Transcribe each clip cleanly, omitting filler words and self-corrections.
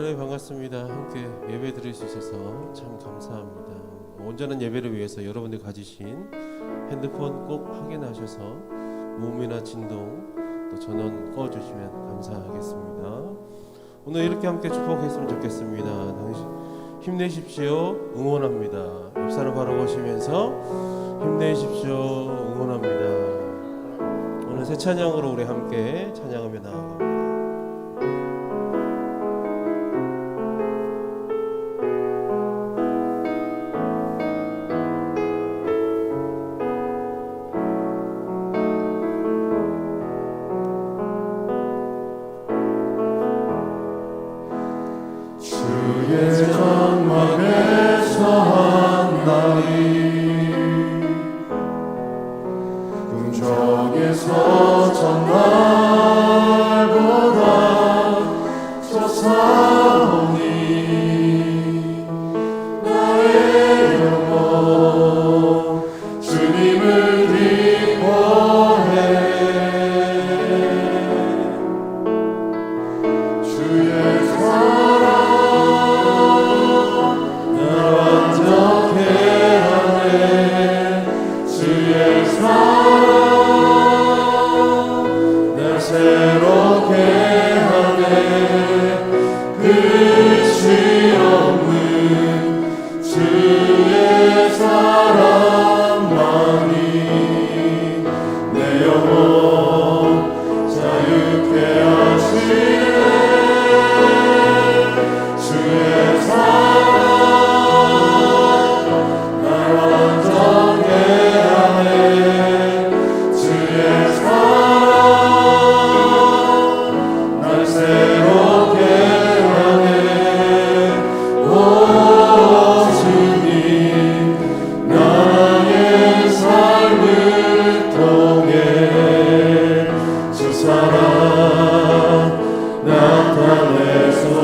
하나님 반갑습니다. 함께 예배 드릴 수 있어서 참 감사합니다. 온전한 예배를 위해서 여러분들 가지신 핸드폰 꼭 확인하셔서 무음이나 진동 또 전원 꺼주시면 감사하겠습니다. 오늘 이렇게 함께 축복했으면 좋겠습니다. 당신 힘내십시오. 응원합니다. 옆 사람 바라보시면서 힘내십시오. 응원합니다. 오늘 새 찬양으로 우리 함께 찬양하며 나아갑니다. 주의 장막에서 한나리 궁정에서 전날보다 솟아오니 나의 영혼 주님을 기뻐해 주의 사랑 새롭게 하네 끝이 없는 주의 사랑만이 내 영혼 자유케 하시네 주의 사랑 날 완전케 하네 주의 사랑 새롭게 하네 오 주님 나의 삶을 통해 주 사랑 나타내소서.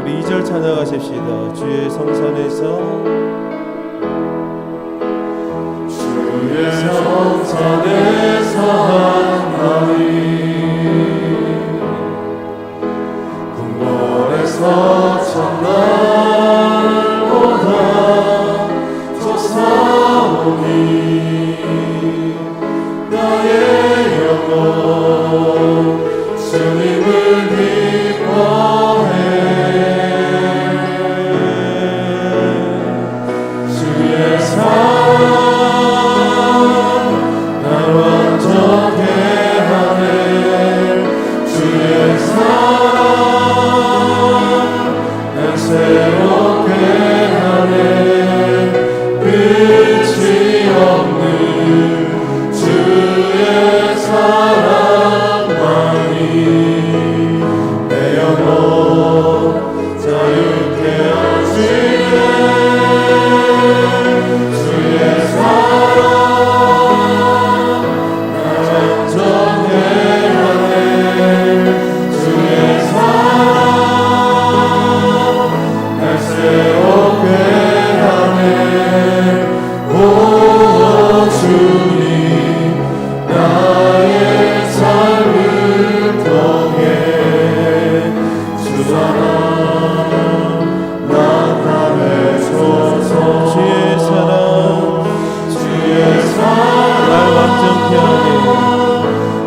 우리 2절 찬양하십시다. 주의 성산에서 주의 성산에서 한나리 궁궐에서 첫날보다 솟아오니 나의 영혼 주님을 기뻐해 주의 사랑 날 완전케 하네 주의 사랑 날 새롭게 하네 끝이 없는 주의 사랑만이 내 영혼 자유케 하시네 주의 사랑 새롭게 하네 오 주님 나의 삶을 통해 주 사랑 나타내소서. 주의 사랑 날 완전케 하네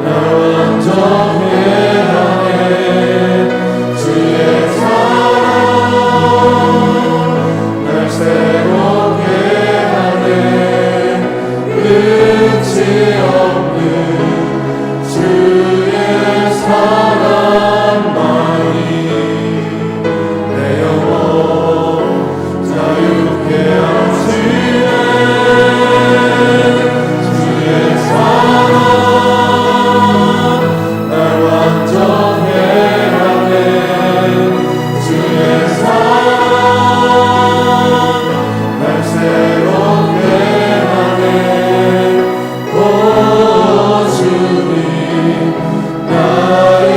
날 완전케 하네 주의 사랑 날 새롭게 하네 끝이 없는 주의 사랑만이 내 영혼 자유케 하시네 주의 사랑 날 완전케 하네 주의 사랑 날 새롭게 하네 오 주님 나의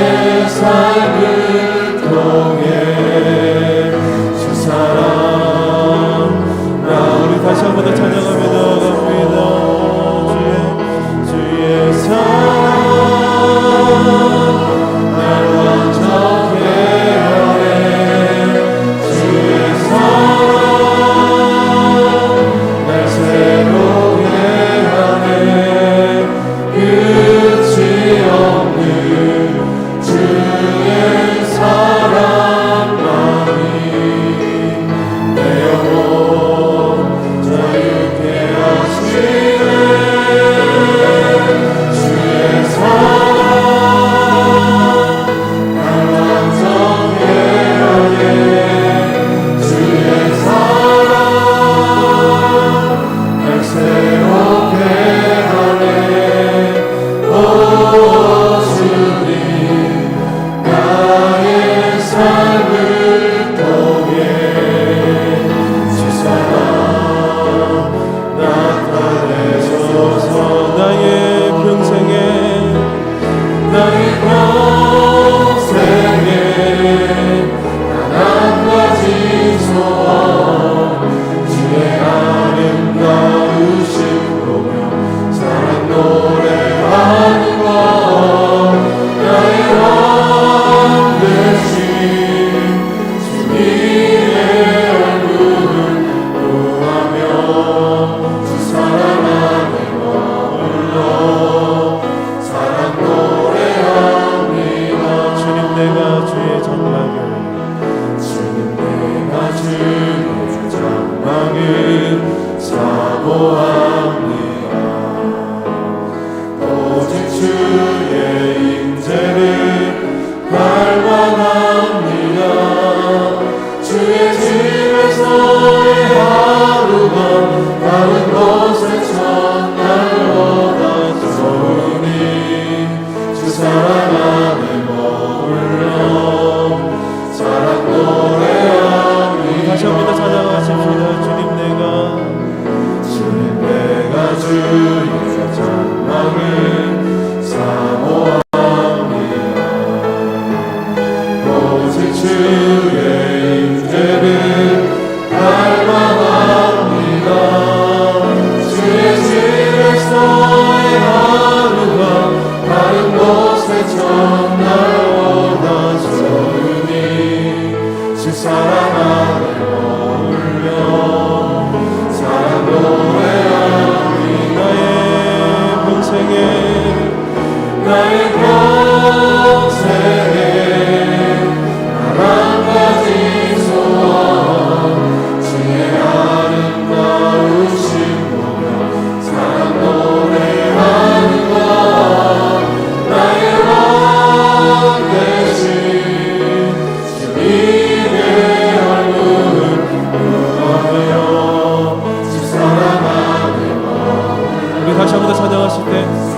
삶을 통해 주 사랑 우리 다시 한 번 더 찬양하며 나아갑니다. 주의 사랑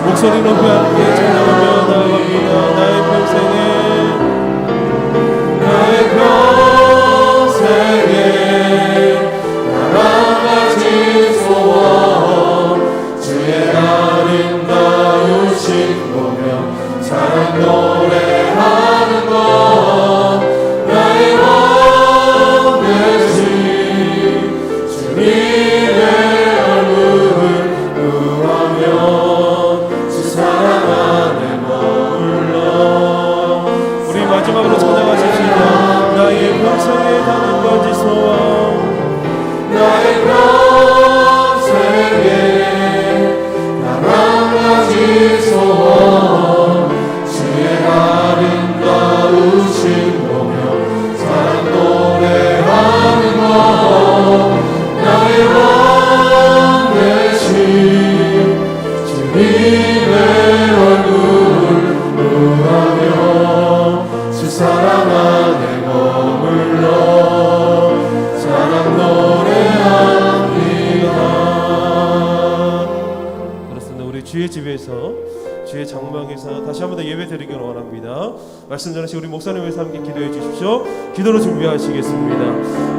목소리 높이 함께 찬양하며 나아갑니다. 나의 평생에 나랑 같이 소원 주의 아름다우신 보며 사랑 노래하는 것 나의 왕 되신 주님의 얼굴을 구하며 사랑 안에 머물러 우리 마지막으로 찬양하십시다. 나의 평생에 담은 거지 소원 나의 평생에 나랑 가지 소원 주의 아름다우신 보며 사랑 노래하는 것 나의 왕 되신 주님의 얼굴 구하며 주 사랑 안에 머물러 사랑 노래합니다. 그렇습니다. 우리 주의 집에서 주의 장막에서 다시 한 번 더 예배 드리기를 원합니다. 말씀 전하시고 우리 목사님께서 함께 기도해 주십시오. 기도로 준비하시겠습니다.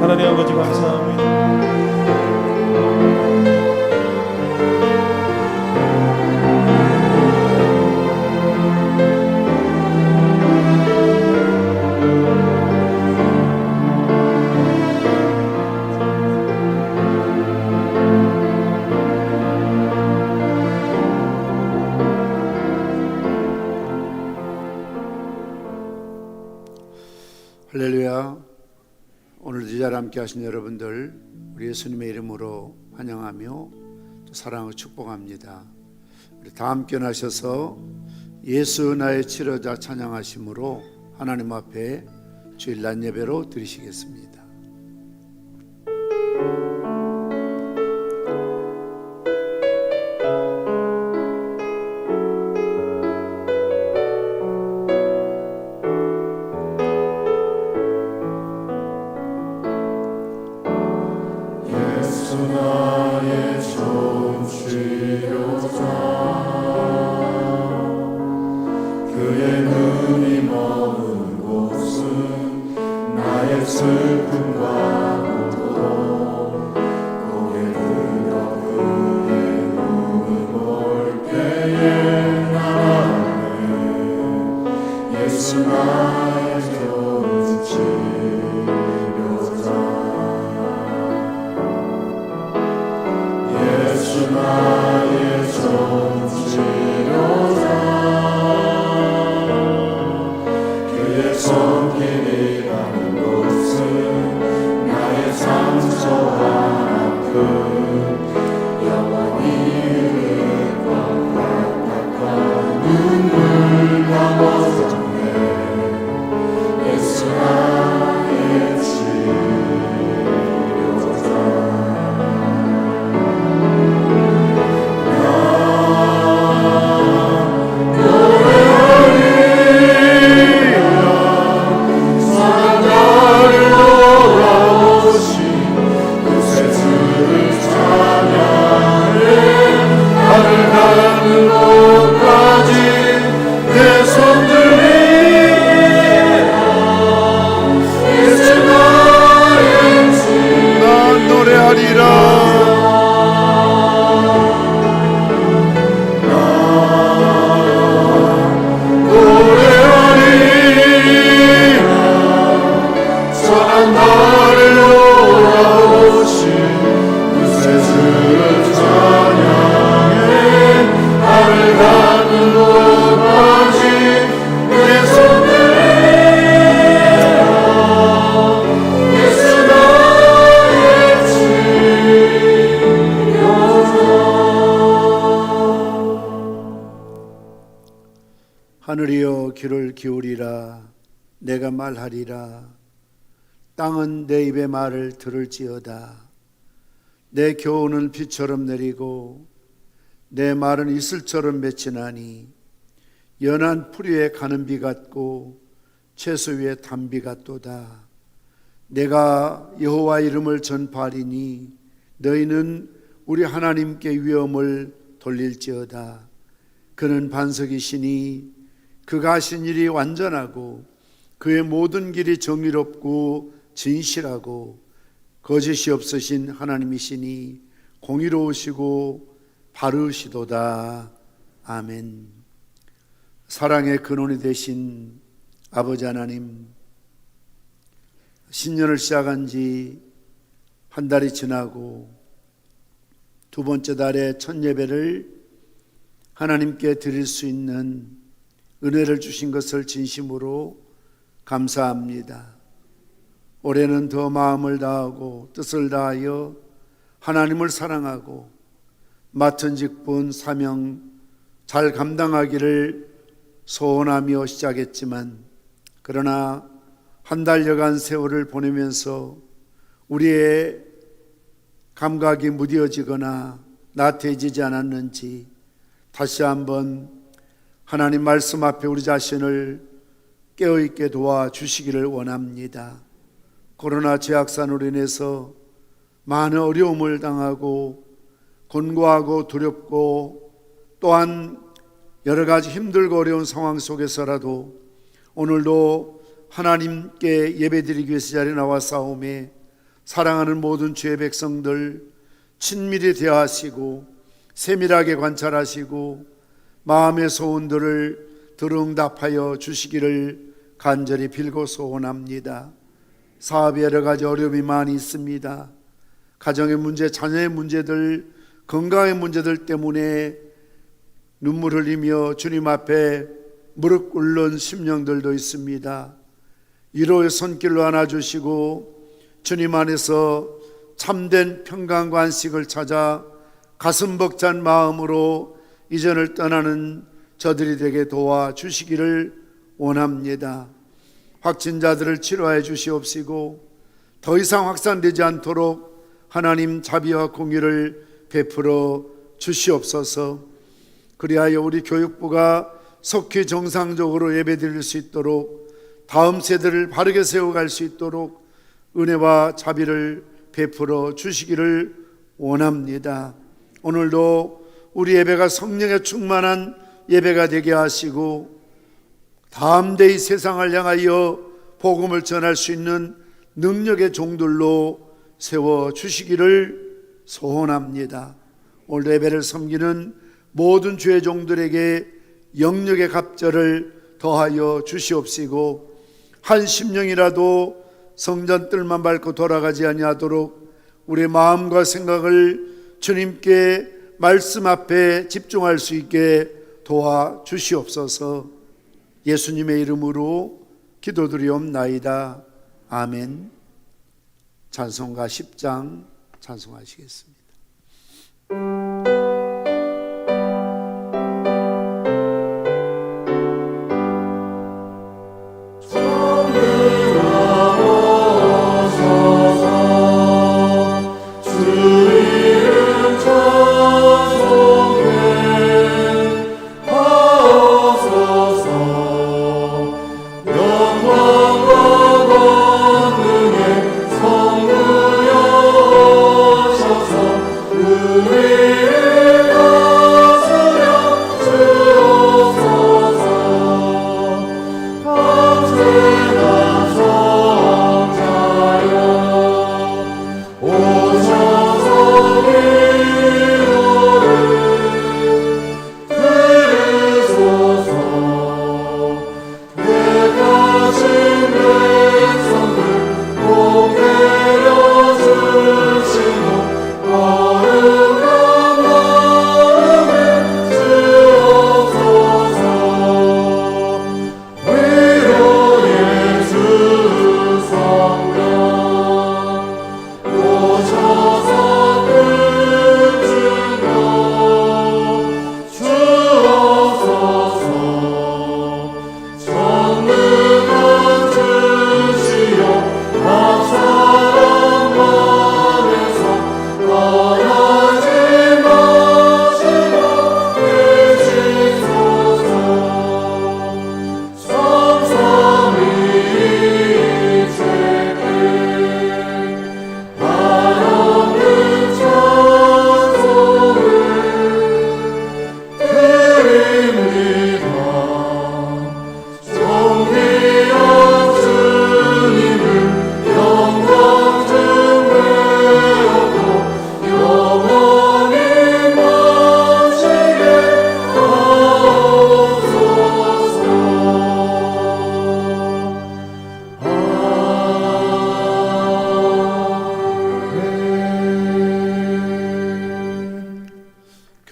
하나님 아버지 감사합니다. 할렐루야. 오늘도 이 자리에 함께 하신 여러분들 우리 예수님의 이름으로 환영하며 또 사랑을 축복합니다. 우리 다 함께 나셔서 예수 나의 치료자 찬양하심으로 하나님 앞에 주일 낮 예배로 드리시겠습니다. 나의 좋은 치료자 그의 눈이 머문 곳은 나의 슬픔과 고통 고개 들어 그의 눈을 볼 때에 나네 예수 나의 좋은 치료자 예수 나의 좋은 치료자 그의 손길이 가는 곳은 나의 상처와 아픔 눈물 감았었네 예수 나의 치료자 나 노래하리라 사랑 나를 돌아오신 그 세주를 찬양해 나를 가는 곳까지 내 손들이 예수 나의 난 노래하리라 난 노래하리라 선한 나를 돌아오신 그 세주를 찬양해 나를 가는 곳까지 내 손들이 예수 나의 치료자 하늘이여 귀를 기울이라 내가 말하리라 땅은 내 입의 말을 들을지어다 내 교훈은 비처럼 내리고 내 말은 이슬처럼 맺히나니 연한 풀 위에 가는 비 같고 채소 위에 단비 같도다 내가 여호와 이름을 전파하리니 너희는 우리 하나님께 위엄을 돌릴지어다 그는 반석이시니 그가 하신 일이 완전하고 그의 모든 길이 정의롭고 진실하고 거짓이 없으신 하나님이시니 공의로우시고 바르시도다. 아멘. 사랑의 근원이 되신 아버지 하나님, 신년을 시작한 지 한 달이 지나고 두 번째 달에 첫 예배를 하나님께 드릴 수 있는 은혜를 주신 것을 진심으로 감사합니다. 올해는 더 마음을 다하고 뜻을 다하여 하나님을 사랑하고 맡은 직분 사명 잘 감당하기를 소원하며 시작했지만 그러나 한 달여간 세월을 보내면서 우리의 감각이 무뎌지거나 나태해지지 않았는지 다시 한번 하나님 말씀 앞에 우리 자신을 깨어있게 도와주시기를 원합니다. 코로나 재확산으로 인해서 많은 어려움을 당하고 곤고하고 두렵고 또한 여러 가지 힘들고 어려운 상황 속에서라도 오늘도 하나님께 예배드리기 위해서 자리에 나와 싸움에 사랑하는 모든 주의 백성들 친밀히 대하시고 세밀하게 관찰하시고 마음의 소원들을 들응답하여 주시기를 간절히 빌고 소원합니다. 사업에 여러 가지 어려움이 많이 있습니다. 가정의 문제, 자녀의 문제들, 건강의 문제들 때문에 눈물 흘리며 주님 앞에 무릎 꿇는 심령들도 있습니다. 위로의 손길로 안아주시고 주님 안에서 참된 평강과 안식을 찾아 가슴 벅찬 마음으로 이전을 떠나는 저들이 되게 도와주시기를 원합니다. 확진자들을 치료해 주시옵시고 더 이상 확산되지 않도록 하나님 자비와 공의를 베풀어 주시옵소서. 그리하여 우리 교육부가 속히 정상적으로 예배드릴 수 있도록 다음 세대를 바르게 세워갈 수 있도록 은혜와 자비를 베풀어 주시기를 원합니다. 오늘도 우리 예배가 성령에 충만한 예배가 되게 하시고 다음 대의 세상을 향하여 복음을 전할 수 있는 능력의 종들로 세워주시기를 소원합니다. 오늘 예배를 섬기는 모든 주의 종들에게 영역의 갑절을 더하여 주시옵시고 한 심령이라도 성전 뜰만 밟고 돌아가지 아니하도록 우리의 마음과 생각을 주님께 말씀 앞에 집중할 수 있게 도와 주시옵소서. 예수님의 이름으로 기도드리옵나이다. 아멘. 찬송가 10장 찬송하시겠습니다.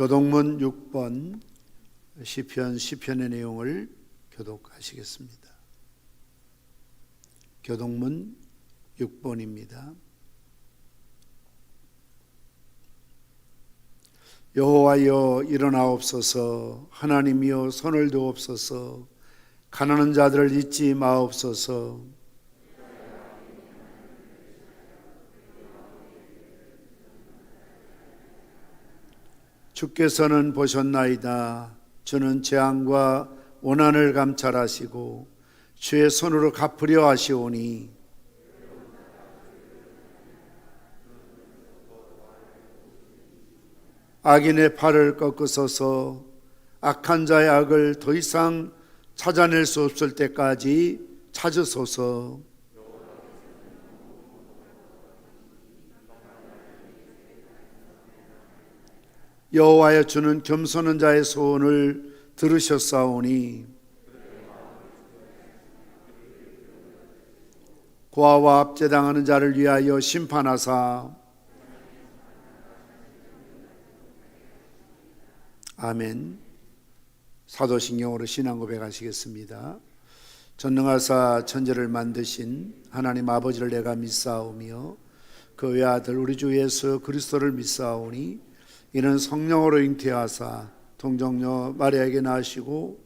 교독문 6번 시편의 내용을 교독하시겠습니다. 교독문 6번입니다. 여호와여 일어나옵소서. 하나님이여 손을 드옵소서. 가난한 자들을 잊지 마옵소서. 주께서는 보셨나이다. 주는 재앙과 원한을 감찰하시고 주의 손으로 갚으려 하시오니 악인의 팔을 꺾으소서. 악한 자의 악을 더 이상 찾아낼 수 없을 때까지 찾으소서. 여호와여 주는 겸손한 자의 소원을 들으셨사오니 고아와 압제당하는 자를 위하여 심판하사. 아멘. 사도신경으로 신앙 고백하시겠습니다. 전능하사 천지를 만드신 하나님 아버지를 내가 믿사오며 그 외아들 우리 주 예수 그리스도를 믿사오니 이는 성령으로 잉태하사 동정녀 마리아에게 낳으시고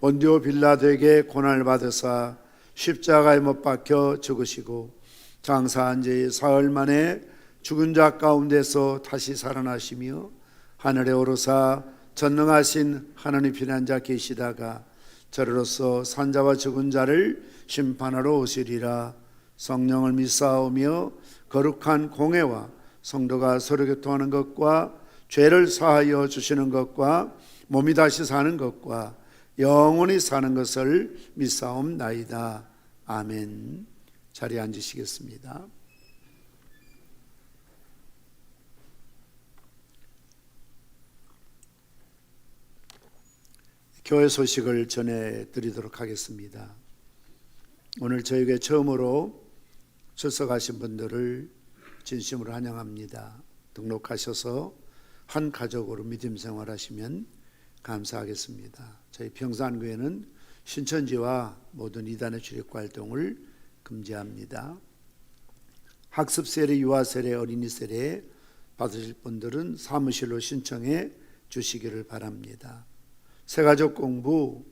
본디오 빌라도에게 고난을 받으사 십자가에 못 박혀 죽으시고 장사한 지 사흘 만에 죽은 자 가운데서 다시 살아나시며 하늘에 오르사 전능하신 하나님 피난자 계시다가 저리로서 산자와 죽은 자를 심판하러 오시리라. 성령을 믿사오며 거룩한 공회와 성도가 서로 교통하는 것과 죄를 사하여 주시는 것과 몸이 다시 사는 것과 영원히 사는 것을 믿사옵나이다. 아멘. 자리에 앉으시겠습니다. 교회 소식을 전해드리도록 하겠습니다. 오늘 저에게 처음으로 출석하신 분들을 진심으로 환영합니다. 등록하셔서 한 가족으로 믿음 생활하시면 감사하겠습니다. 저희 평산교회는 신천지와 모든 이단의 출입과 활동을 금지합니다. 학습 세례, 유아 세례, 어린이 세례 받으실 분들은 사무실로 신청해 주시기를 바랍니다. 새가족 공부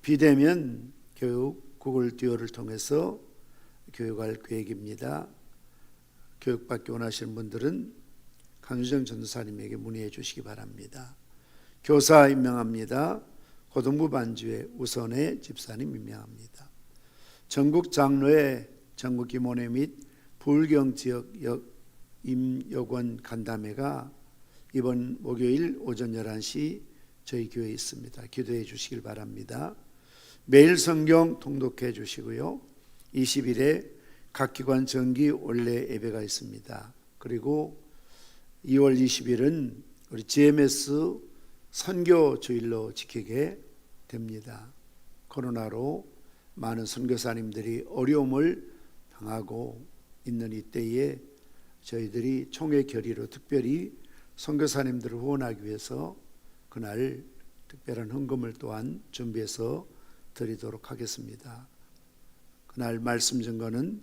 비대면 교육 구글 듀오를 통해서 교육할 계획입니다. 교육받기 원하시는 분들은 강유정 전도사님에게 문의해 주시기 바랍니다. 교사 임명합니다. 고등부 반주의 우선의 집사님 임명합니다. 전국 장로회, 전국 김원회 및 불경 지역 임역원 간담회가 이번 목요일 오전 11시 저희 교회에 있습니다. 기도해 주시길 바랍니다. 매일 성경 통독해 주시고요. 20일에 각 기관 정기 원래 예배가 있습니다. 그리고 2월 20일은 우리 GMS 선교 주일로 지키게 됩니다. 코로나로 많은 선교사님들이 어려움을 당하고 있는 이때에 저희들이 총회 결의로 특별히 선교사님들을 후원하기 위해서 그날 특별한 헌금을 또한 준비해서 드리도록 하겠습니다. 그날 말씀 증거는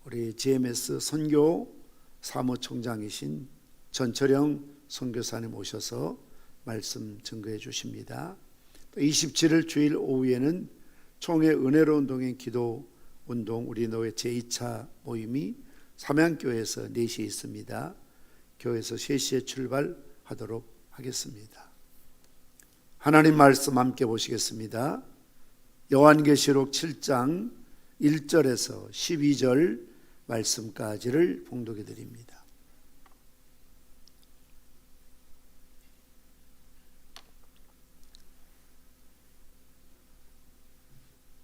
우리 GMS 선교 사무총장이신 전철영 선교사님 오셔서 말씀 증거해 주십니다. 27일 주일 오후에는 총회 은혜로운 동행 기도 운동 우리 노회 제2차 모임이 삼양교회에서 4시에 있습니다. 교회에서 3시에 출발하도록 하겠습니다. 하나님 말씀 함께 보시겠습니다. 요한계시록 7장 1절에서 12절 말씀까지를 봉독해 드립니다.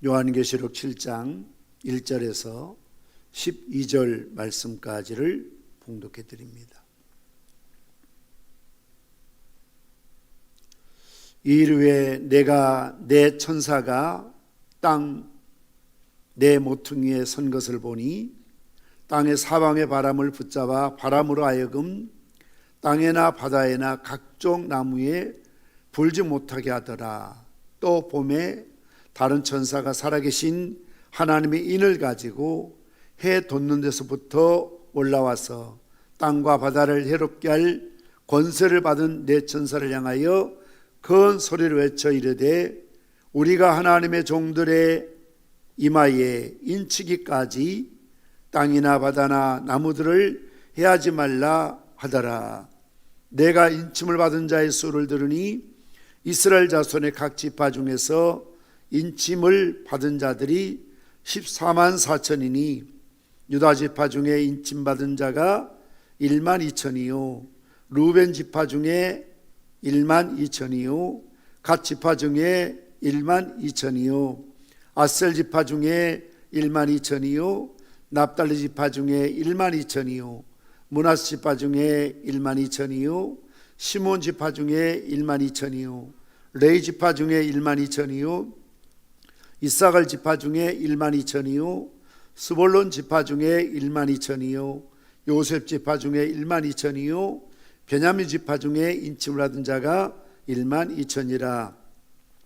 요한계시록 7장 1절에서 12절 말씀까지를 봉독해 드립니다. 이르되 내가 내 천사가 땅 내 모퉁이에 선 것을 보니 땅의 사방의 바람을 붙잡아 바람으로 하여금 땅에나 바다에나 각종 나무에 불지 못하게 하더라. 또 봄에 다른 천사가 살아계신 하나님의 인을 가지고 해 돋는 데서부터 올라와서 땅과 바다를 해롭게 할 권세를 받은 내 천사를 향하여 큰 소리를 외쳐 이르되 우리가 하나님의 종들의 이마에 인치기까지 땅이나 바다나 나무들을 해하지 말라 하더라. 내가 인침을 받은 자의 수를 들으니 이스라엘 자손의 각 지파 중에서 인침을 받은 자들이 14만 4천이니 유다 지파 중에 인침 받은 자가 1만 2천이요 루벤 지파 중에 1만 2천이요 갓 지파 중에 1만 2천이요 아셀 지파 중에 1만 2천이요 납달리 지파 중에 1만 2천이요 므낫세 지파 중에 1만 2천이요 시몬 지파 중에 1만 2천이요 레위 지파 중에 1만 2천이요 이사갈 지파 중에 1만 2천이요 스볼론 지파 중에 1만 2천이요 요셉 지파 중에 1만 2천이요 베냐민 지파 중에 인침을 받은 자가 1만 2천이라.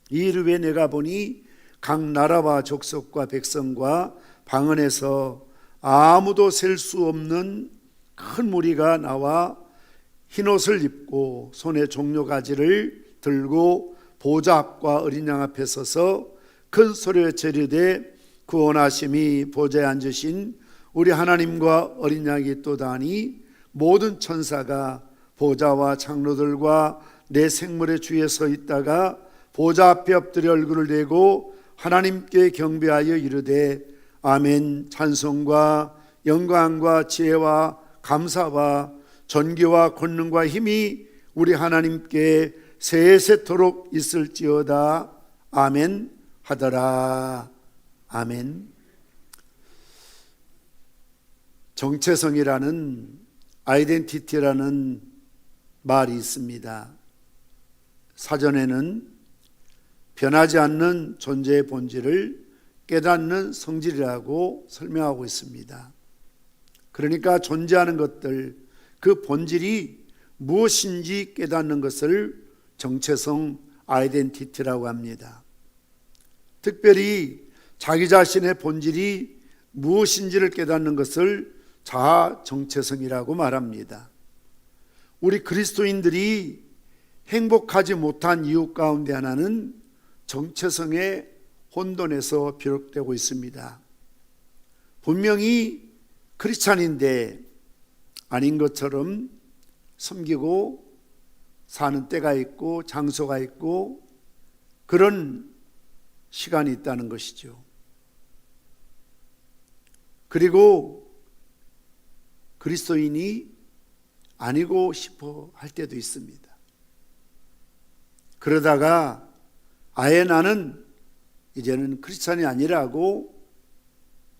이르되 내가 보니 각 나라와 족속과 백성과 방언에서 아무도 셀 수 없는 큰 무리가 나와 흰옷을 입고 손에 종려가지를 들고 보좌 앞과 어린 양 앞에 서서 큰 소리로 외치되 구원하심이 보좌에 앉으신 우리 하나님과 어린 양이 있도다니 모든 천사가 보좌와 장로들과 내 생물의 주위에 서 있다가 보좌 앞에 엎드려 얼굴을 대고 하나님께 경배하여 이르되 아멘. 찬송과 영광과 지혜와 감사와 존귀와 권능과 힘이 우리 하나님께 세세토록 있을지어다. 아멘 하더라. 아멘. 정체성이라는 아이덴티티라는 말이 있습니다. 사전에는 변하지 않는 존재의 본질을 깨닫는 성질이라고 설명하고 있습니다. 그러니까 존재하는 것들, 그 본질이 무엇인지 깨닫는 것을 정체성 아이덴티티라고 합니다. 특별히 자기 자신의 본질이 무엇인지를 깨닫는 것을 자아 정체성이라고 말합니다. 우리 그리스도인들이 행복하지 못한 이유 가운데 하나는 정체성의 혼돈에서 비롯되고 있습니다. 분명히 크리스찬인데 아닌 것처럼 섬기고 사는 때가 있고 장소가 있고 그런 시간이 있다는 것이죠. 그리고 그리스도인이 아니고 싶어 할 때도 있습니다. 그러다가 아예 나는 이제는 크리스찬이 아니라고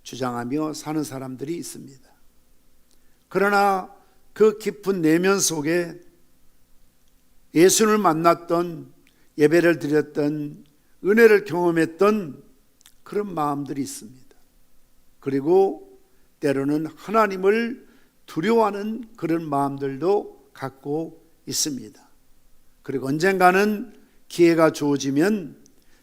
주장하며 사는 사람들이 있습니다. 그러나 그 깊은 내면 속에 예수를 만났던, 예배를 드렸던, 은혜를 경험했던 그런 마음들이 있습니다. 그리고 때로는 하나님을 두려워하는 그런 마음들도 갖고 있습니다. 그리고 언젠가는 기회가 주어지면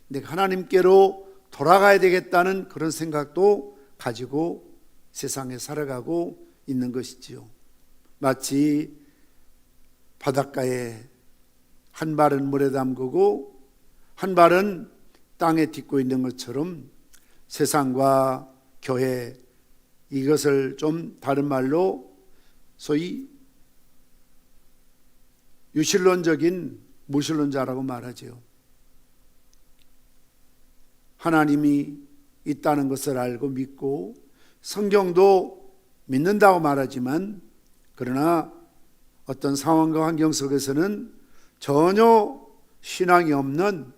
내가 하나님께로 돌아가야 되겠다는 그런 생각도 가지고 세상에 살아가고 있는 것이지요. 마치 바닷가에 한 발은 물에 담그고 한 발은 땅에 딛고 있는 것처럼 세상과 교회, 이것을 좀 다른 말로 소위 유실론적인 무신론자라고 말하죠. 하나님이 있다는 것을 알고 믿고 성경도 믿는다고 말하지만 그러나 어떤 상황과 환경 속에서는 전혀 신앙이 없는,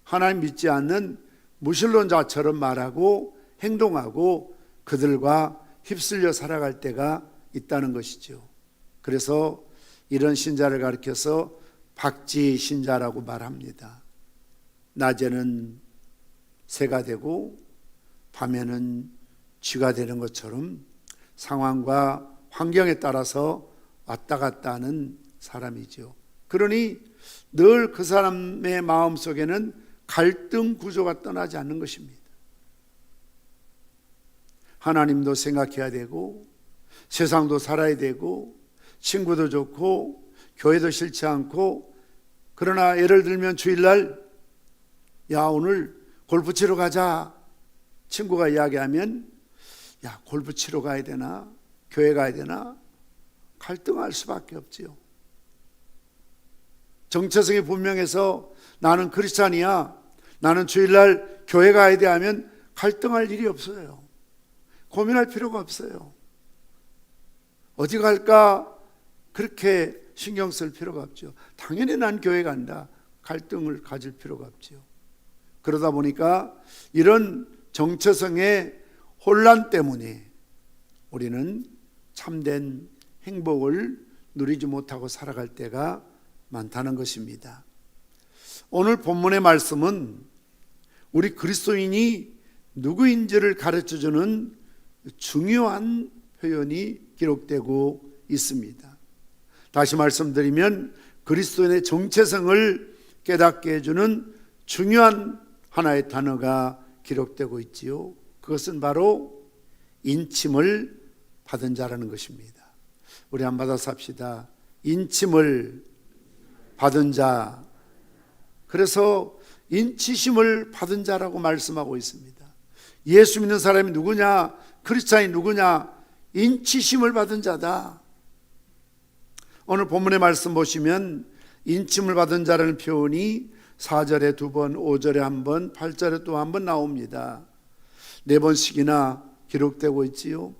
하나님 믿지 않는 무신론자처럼 말하고 행동하고 그들과 휩쓸려 살아갈 때가 있다는 것이죠. 그래서 이런 신자를 가리켜서 박쥐 신자라고 말합니다. 낮에는 새가 되고 밤에는 쥐가 되는 것처럼 상황과 환경에 따라서 왔다 갔다 하는 사람이죠. 그러니 늘 그 사람의 마음속에는 갈등 구조가 떠나지 않는 것입니다. 하나님도 생각해야 되고 세상도 살아야 되고 친구도 좋고 교회도 싫지 않고, 그러나 예를 들면 주일날 야 오늘 골프 치러 가자 친구가 이야기하면 야 골프 치러 가야 되나 교회 가야 되나 갈등할 수밖에 없지요. 정체성이 분명해서 나는 크리스찬이야, 나는 주일날 교회 가야 돼 하면 갈등할 일이 없어요. 고민할 필요가 없어요. 어디 갈까 그렇게 신경 쓸 필요가 없죠. 당연히 난 교회 간다, 갈등을 가질 필요가 없죠. 그러다 보니까 이런 정체성의 혼란 때문에 우리는 참된 행복을 누리지 못하고 살아갈 때가 많다는 것입니다. 오늘 본문의 말씀은 우리 그리스도인이 누구인지를 가르쳐주는 중요한 표현이 기록되고 있습니다. 다시 말씀드리면 그리스도인의 정체성을 깨닫게 해주는 중요한 하나의 단어가 기록되고 있지요. 그것은 바로 인침을 받은 자라는 것입니다. 우리 한번 받아서 합시다. 인침을 받은 자. 그래서 인치심을 받은 자라고 말씀하고 있습니다. 예수 믿는 사람이 누구냐? 크리스찬이 누구냐? 인치심을 받은 자다. 오늘 본문의 말씀 보시면 인침을 받은 자라는 표현이 4절에 2번, 5절에 1번, 8절에 또 1번 나옵니다. 4번씩이나 기록되고 있지요.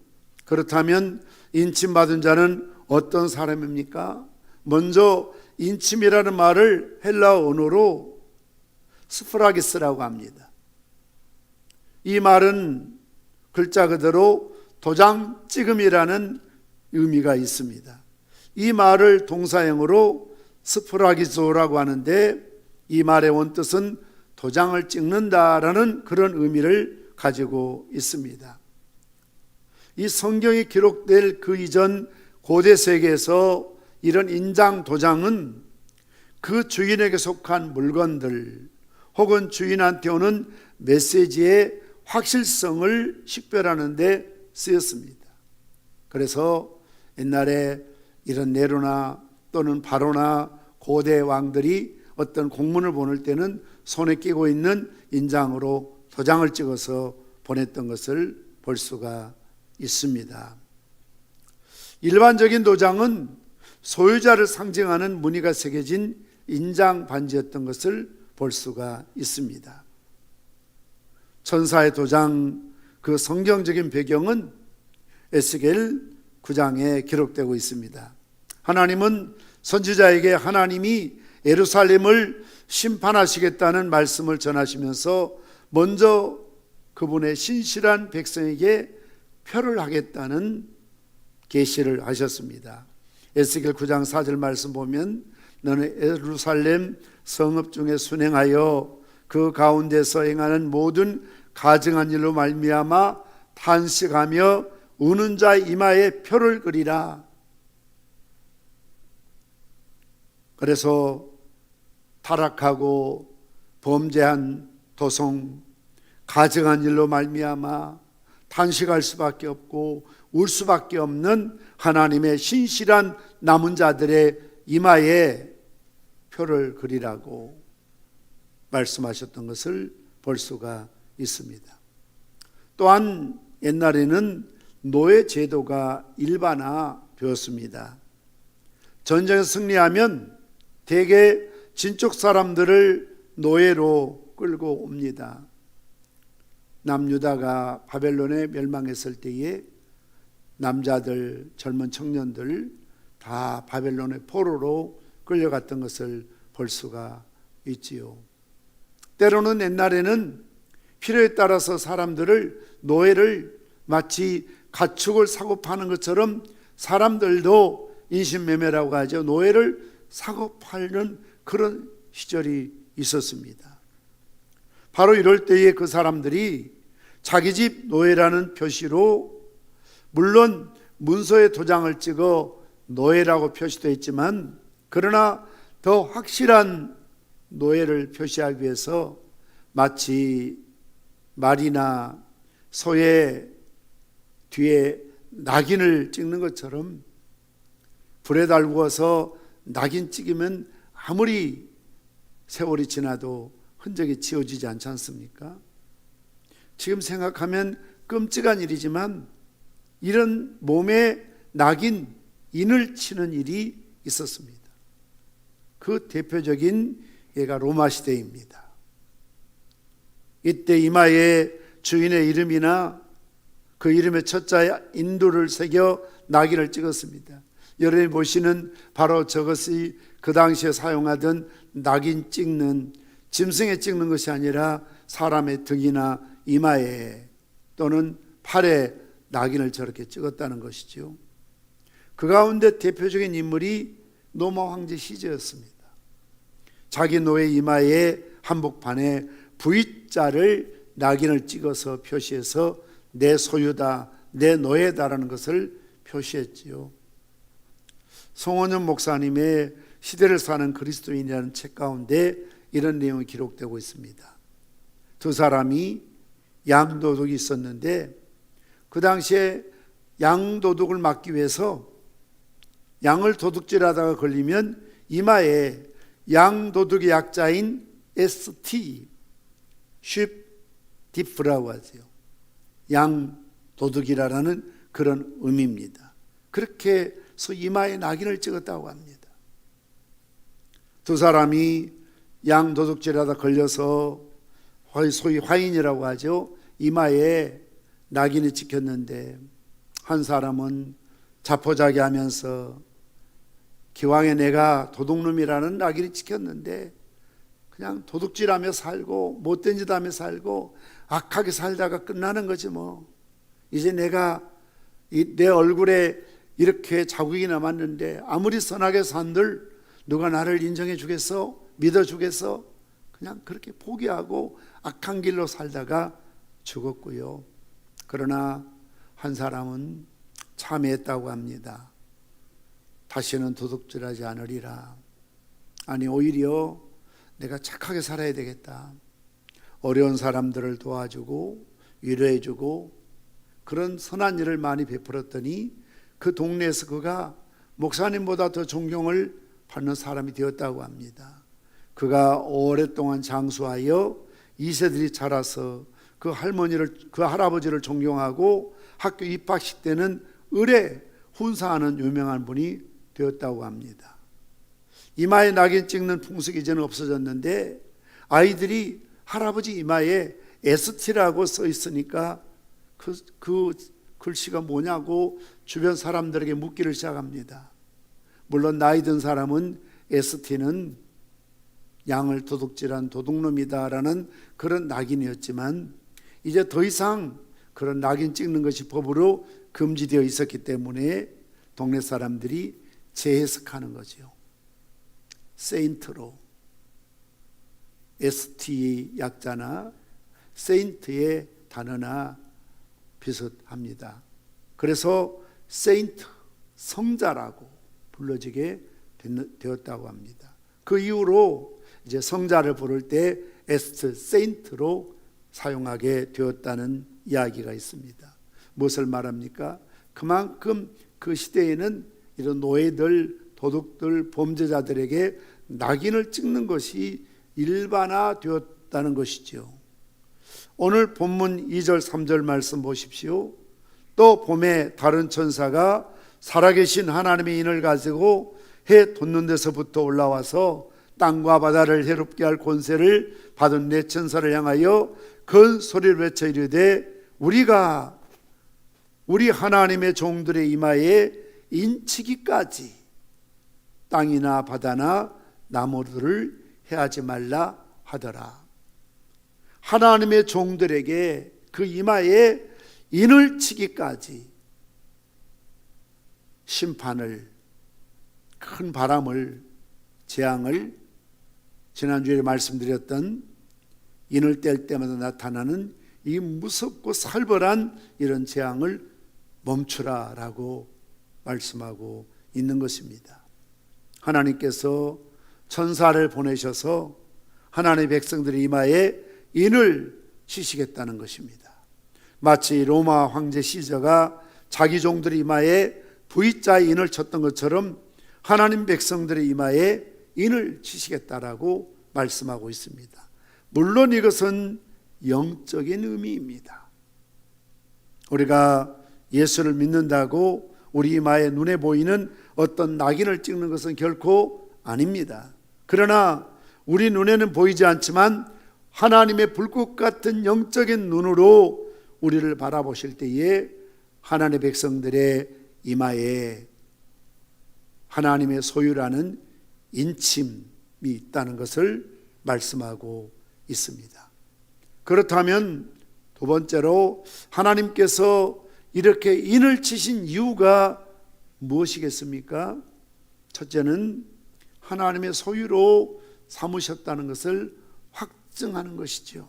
그렇다면 인침받은 자는 어떤 사람입니까? 먼저 인침이라는 말을 헬라어 언어로 스프라기스라고 합니다. 이 말은 글자 그대로 도장 찍음이라는 의미가 있습니다. 이 말을 동사형으로 스프라기조라고 하는데 이 말의 원뜻은 도장을 찍는다라는 그런 의미를 가지고 있습니다. 이 성경이 기록될 그 이전 고대 세계에서 이런 인장 도장은 그 주인에게 속한 물건들 혹은 주인한테 오는 메시지의 확실성을 식별하는 데 쓰였습니다. 그래서 옛날에 이런 네로나 또는 바로나 고대 왕들이 어떤 공문을 보낼 때는 손에 끼고 있는 인장으로 도장을 찍어서 보냈던 것을 볼 수가 있습니다. 일반적인 도장은 소유자를 상징하는 무늬가 새겨진 인장 반지였던 것을 볼 수가 있습니다. 천사의 도장, 그 성경적인 배경은 에스겔 9장에 기록되고 있습니다. 하나님은 선지자에게 하나님이 예루살렘을 심판하시겠다는 말씀을 전하시면서 먼저 그분의 신실한 백성에게 표를 하겠다는 계시를 하셨습니다. 에스겔 9장 4절 말씀 보면 너는 예루살렘 성읍 중에 순행하여 그 가운데서 행하는 모든 가증한 일로 말미암아 탄식하며 우는 자의 이마에 표를 그리라. 그래서 타락하고 범죄한 도성, 가증한 일로 말미암아 탄식할 수밖에 없고 울 수밖에 없는 하나님의 신실한 남은 자들의 이마에 표를 그리라고 말씀하셨던 것을 볼 수가 있습니다. 또한 옛날에는 노예 제도가 일반화되었습니다. 전쟁에서 승리하면 대개 진쪽 사람들을 노예로 끌고 옵니다. 남유다가 바벨론에 멸망했을 때에 남자들, 젊은 청년들 다 바벨론의 포로로 끌려갔던 것을 볼 수가 있지요. 때로는 옛날에는 필요에 따라서 사람들을, 노예를 마치 가축을 사고 파는 것처럼 사람들도 인신매매라고 하죠. 노예를 사고 파는 그런 시절이 있었습니다. 바로 이럴 때에 그 사람들이 자기 집 노예라는 표시로, 물론 문서에 도장을 찍어 노예라고 표시되어 있지만, 그러나 더 확실한 노예를 표시하기 위해서 마치 말이나 소의 뒤에 낙인을 찍는 것처럼 불에 달구어서 낙인 찍으면 아무리 세월이 지나도 흔적이 지워지지 않지 않습니까? 지금 생각하면 끔찍한 일이지만 이런 몸에 낙인, 인을 치는 일이 있었습니다. 그 대표적인 예가 로마 시대입니다. 이때 이마에 주인의 이름이나 그 이름의 첫자에 인두를 새겨 낙인을 찍었습니다. 여러분이 보시는 바로 저것이 그 당시에 사용하던 낙인 찍는, 짐승에 찍는 것이 아니라 사람의 등이나 이마에 또는 팔에 낙인을 저렇게 찍었다는 것이죠. 그 가운데 대표적인 인물이 로마 황제 시저였습니다. 자기 노예 이마에 한복판에 V자를 낙인을 찍어서 표시해서 내 소유다, 내 노예다라는 것을 표시했지요. 송원현 목사님의 시대를 사는 그리스도인이라는 책 가운데 이런 내용이 기록되고 있습니다. 두 사람이 양도둑이 있었는데 그 당시에 양도둑을 막기 위해서 양을 도둑질하다가 걸리면 이마에 양도둑의 약자인 ST, sheep thief라고 하죠. 양도둑이라는 그런 의미입니다. 그렇게 해서 이마에 낙인을 찍었다고 합니다. 두 사람이 양도둑질하다 걸려서 소위 화인이라고 하죠. 이마에 낙인이 찍혔는데 한 사람은 자포자기하면서 기왕에 내가 도둑놈이라는 낙인이 찍혔는데 그냥 도둑질하며 살고 못된 짓 하며 살고 악하게 살다가 끝나는 거지 뭐. 이제 내가 내 얼굴에 이렇게 자국이 남았는데 아무리 선하게 산들 누가 나를 인정해 주겠어? 믿어 주겠어? 그냥 그렇게 포기하고 악한 길로 살다가 죽었고요. 그러나 한 사람은 참회했다고 합니다. 다시는 도둑질하지 않으리라. 아니, 오히려 내가 착하게 살아야 되겠다. 어려운 사람들을 도와주고 위로해주고 그런 선한 일을 많이 베풀었더니 그 동네에서 그가 목사님보다 더 존경을 받는 사람이 되었다고 합니다. 그가 오랫동안 장수하여 2세들이 자라서 그 할아버지를 존경하고 학교 입학식 때는 을에 훈사하는 유명한 분이 되었다고 합니다. 이마에 낙인 찍는 풍습이 이제는 없어졌는데 아이들이 할아버지 이마에 ST라고 써 있으니까 그 글씨가 뭐냐고 주변 사람들에게 묻기를 시작합니다. 물론 나이 든 사람은 ST는 양을 도둑질한 도둑놈이다라는 그런 낙인이었지만 이제 더 이상 그런 낙인 찍는 것이 법으로 금지되어 있었기 때문에 동네 사람들이 재해석하는 거죠. 세인트로 ST 약자나 세인트의 단어나 비슷합니다. 그래서 세인트, 성자라고 불러지게 되었다고 합니다. 그 이후로 이제 성자를 부를 때 에스트 세인트로 사용하게 되었다는 이야기가 있습니다. 무엇을 말합니까? 그만큼 그 시대에는 이런 노예들, 도둑들, 범죄자들에게 낙인을 찍는 것이 일반화되었다는 것이죠. 오늘 본문 2절 3절 말씀 보십시오. 또 봄에 다른 천사가 살아계신 하나님의 인을 가지고 해 돋는 데서부터 올라와서 땅과 바다를 해롭게 할 권세를 받은 네 천사를 향하여 큰 소리를 외쳐 이르되 우리가 우리 하나님의 종들의 이마에 인치기까지 땅이나 바다나 나무들을 해하지 말라 하더라. 하나님의 종들에게 그 이마에 인을 치기까지 심판을, 큰 바람을, 재앙을, 지난주에 말씀드렸던 인을 뗄 때마다 나타나는 이 무섭고 살벌한 이런 재앙을 멈추라라고 말씀하고 있는 것입니다. 하나님께서 천사를 보내셔서 하나님의 백성들의 이마에 인을 치시겠다는 것입니다. 마치 로마 황제 시저가 자기 종들의 이마에 V자의 인을 쳤던 것처럼 하나님 백성들의 이마에 인을 치시겠다라고 말씀하고 있습니다. 물론 이것은 영적인 의미입니다. 우리가 예수를 믿는다고 우리 이마에 눈에 보이는 어떤 낙인을 찍는 것은 결코 아닙니다. 그러나 우리 눈에는 보이지 않지만 하나님의 불꽃 같은 영적인 눈으로 우리를 바라보실 때에 하나님의 백성들의 이마에 하나님의 소유라는 인침이 있다는 것을 말씀하고 있습니다. 그렇다면 두 번째로 하나님께서 이렇게 인을 치신 이유가 무엇이겠습니까? 첫째는 하나님의 소유로 삼으셨다는 것을 확증하는 것이죠.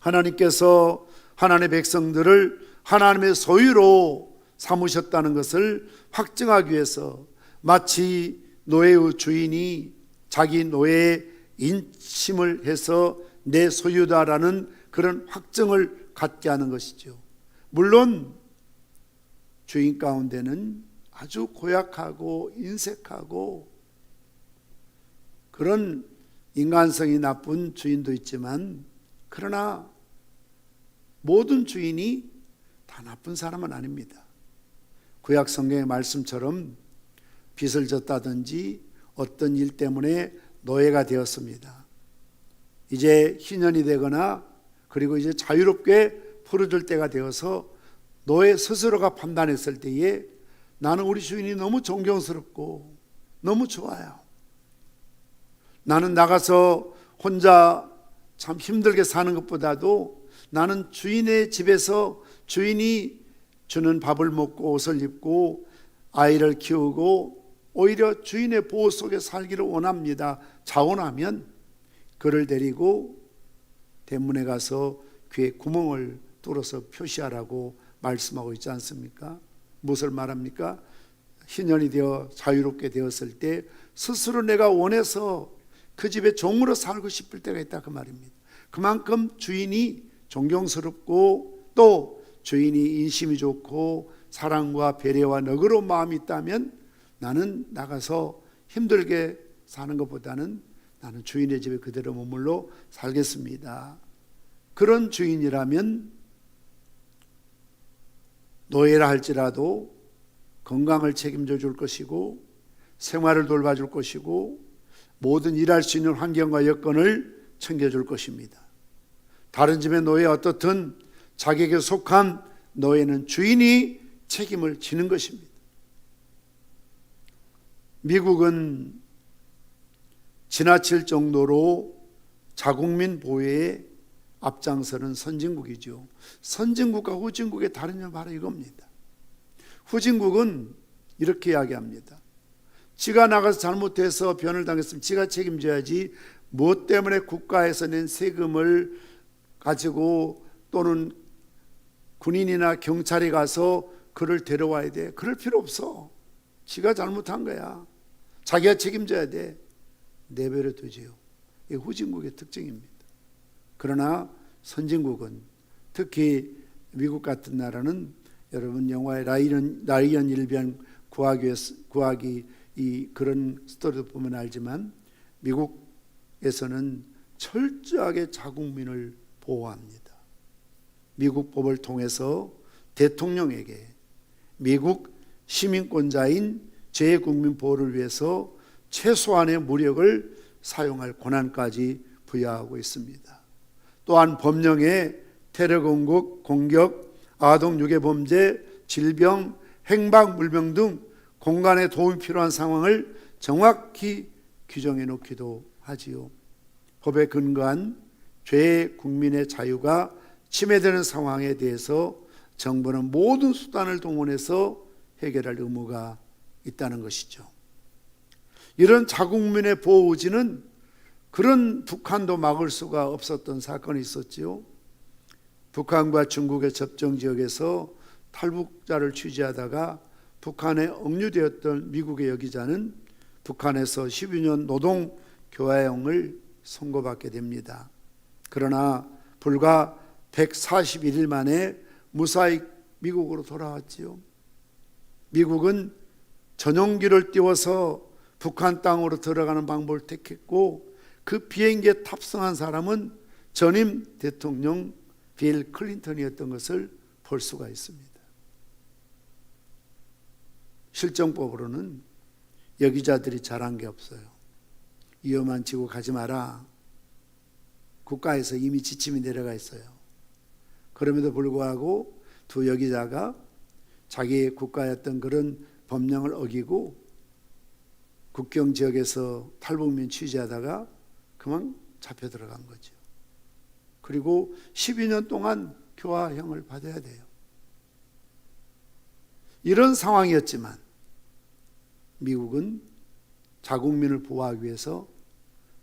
하나님께서 하나님의 백성들을 하나님의 소유로 삼으셨다는 것을 확증하기 위해서 마치 노예의 주인이 자기 노예의 인침을 해서 내 소유다라는 그런 확증을 갖게 하는 것이죠. 물론 주인 가운데는 아주 고약하고 인색하고 그런 인간성이 나쁜 주인도 있지만 그러나 모든 주인이 다 나쁜 사람은 아닙니다. 구약 성경의 말씀처럼 빚을 졌다든지 어떤 일 때문에 노예가 되었습니다. 이제 희년이 되거나 그리고 이제 자유롭게 풀어줄 때가 되어서 노예 스스로가 판단했을 때에 나는 우리 주인이 너무 존경스럽고 너무 좋아요. 나는 나가서 혼자 참 힘들게 사는 것보다도 나는 주인의 집에서 주인이 주는 밥을 먹고 옷을 입고 아이를 키우고 오히려 주인의 보호 속에 살기를 원합니다. 자원하면 그를 데리고 대문에 가서 귀에 구멍을 뚫어서 표시하라고 말씀하고 있지 않습니까? 무엇을 말합니까? 희년이 되어 자유롭게 되었을 때 스스로 내가 원해서 그 집에 종으로 살고 싶을 때가 있다, 그 말입니다. 그만큼 주인이 존경스럽고 또 주인이 인심이 좋고 사랑과 배려와 너그러운 마음이 있다면 나는 나가서 힘들게 사는 것보다는 나는 주인의 집에 그대로 머물러 살겠습니다. 그런 주인이라면 노예라 할지라도 건강을 책임져 줄 것이고 생활을 돌봐줄 것이고 모든 일할 수 있는 환경과 여건을 챙겨줄 것입니다. 다른 집의 노예 어떻든 자기에게 속한 노예는 주인이 책임을 지는 것입니다. 미국은 지나칠 정도로 자국민 보호에 앞장서는 선진국이죠. 선진국과 후진국의 다른 점은 바로 이겁니다. 후진국은 이렇게 이야기합니다. 지가 나가서 잘못해서 변을 당했으면 지가 책임져야지 무엇 때문에 국가에서 낸 세금을 가지고 또는 군인이나 경찰이 가서 그를 데려와야 돼. 그럴 필요 없어. 지가 잘못한 거야. 자기가 책임져야 돼. 내버려 두지요. 이게 후진국의 특징입니다. 그러나 선진국은 특히 미국 같은 나라는 여러분 영화의 라이언 일병 구하기 이 그런 스토리도 보면 알지만 미국에서는 철저하게 자국민을 보호합니다. 미국 법을 통해서 대통령에게 미국 시민권자인 재국민 보호를 위해서 최소한의 무력을 사용할 권한까지 부여하고 있습니다. 또한 법령에 테러 공격, 아동 유괴 범죄, 질병, 행방 불명 등 공간에 도움이 필요한 상황을 정확히 규정해 놓기도 하지요. 법에 근거한 죄의 국민의 자유가 침해되는 상황에 대해서 정부는 모든 수단을 동원해서 해결할 의무가 있다는 것이죠. 이런 자국민의 보호 의지는 그런 북한도 막을 수가 없었던 사건이 있었지요. 북한과 중국의 접경 지역에서 탈북자를 취재하다가 북한에 억류되었던 미국의 여기자는 북한에서 12년 노동 교화형을 선고받게 됩니다. 그러나 불과 141일 만에 무사히 미국으로 돌아왔지요. 미국은 전용기를 띄워서 북한 땅으로 들어가는 방법을 택했고 그 비행기에 탑승한 사람은 전임 대통령 빌 클린턴이었던 것을 볼 수가 있습니다. 실정법으로는 여기자들이 잘한 게 없어요. 위험한 지구 가지 마라. 국가에서 이미 지침이 내려가 있어요. 그럼에도 불구하고 두 여기자가 자기의 국가였던 그런 법령을 어기고 국경 지역에서 탈북민 취재하다가 그만 잡혀 들어간 거죠. 그리고 12년 동안 교화형을 받아야 돼요. 이런 상황이었지만 미국은 자국민을 보호하기 위해서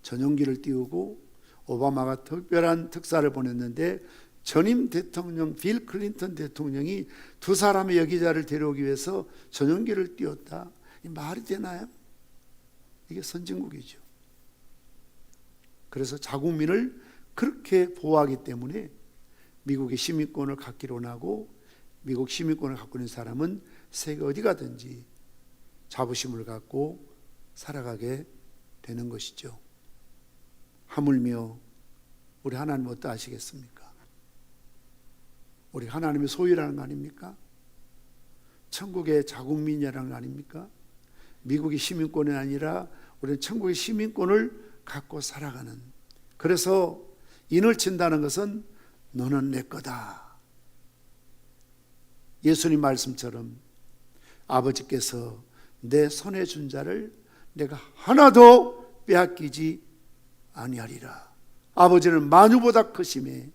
전용기를 띄우고 오바마가 특별한 특사를 보냈는데 전임 대통령 빌 클린턴 대통령이 두 사람의 여기자를 데려오기 위해서 전용기를 띄웠다. 이 말이 되나요? 이게 선진국이죠. 그래서 자국민을 그렇게 보호하기 때문에 미국의 시민권을 갖기로 원하고 미국 시민권을 갖고 있는 사람은 세계 어디 가든지 자부심을 갖고 살아가게 되는 것이죠. 하물며 우리 하나님 어떠하시겠습니까? 우리 하나님의 소유라는 거 아닙니까? 천국의 자국민이라는 거 아닙니까? 미국의 시민권이 아니라 우리는 천국의 시민권을 갖고 살아가는, 그래서 인을 친다는 것은 너는 내 거다. 예수님 말씀처럼 아버지께서 내 손에 준 자를 내가 하나도 빼앗기지 아니하리라. 아버지는 만유보다 크심에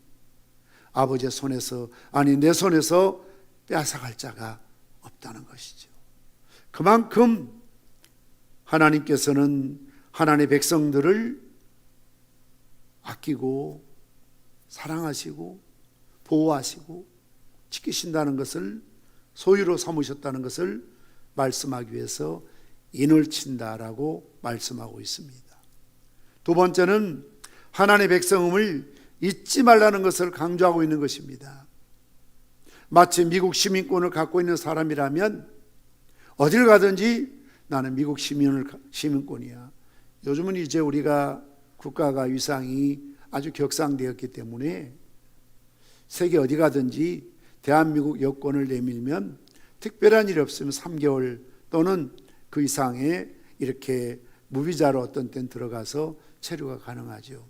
아버지의 손에서, 아니 내 손에서 빼앗아갈 자가 없다는 것이죠. 그만큼 하나님께서는 하나님의 백성들을 아끼고 사랑하시고 보호하시고 지키신다는 것을 소유로 삼으셨다는 것을 말씀하기 위해서 인을 친다라고 말씀하고 있습니다. 두 번째는 하나님의 백성임을 잊지 말라는 것을 강조하고 있는 것입니다. 마치 미국 시민권을 갖고 있는 사람이라면 어딜 가든지 나는 미국 시민권이야. 요즘은 이제 우리가 국가가 위상이 아주 격상되었기 때문에 세계 어디 가든지 대한민국 여권을 내밀면 특별한 일이 없으면 3개월 또는 그 이상의 이렇게 무비자로 어떤 때는 들어가서 체류가 가능하죠.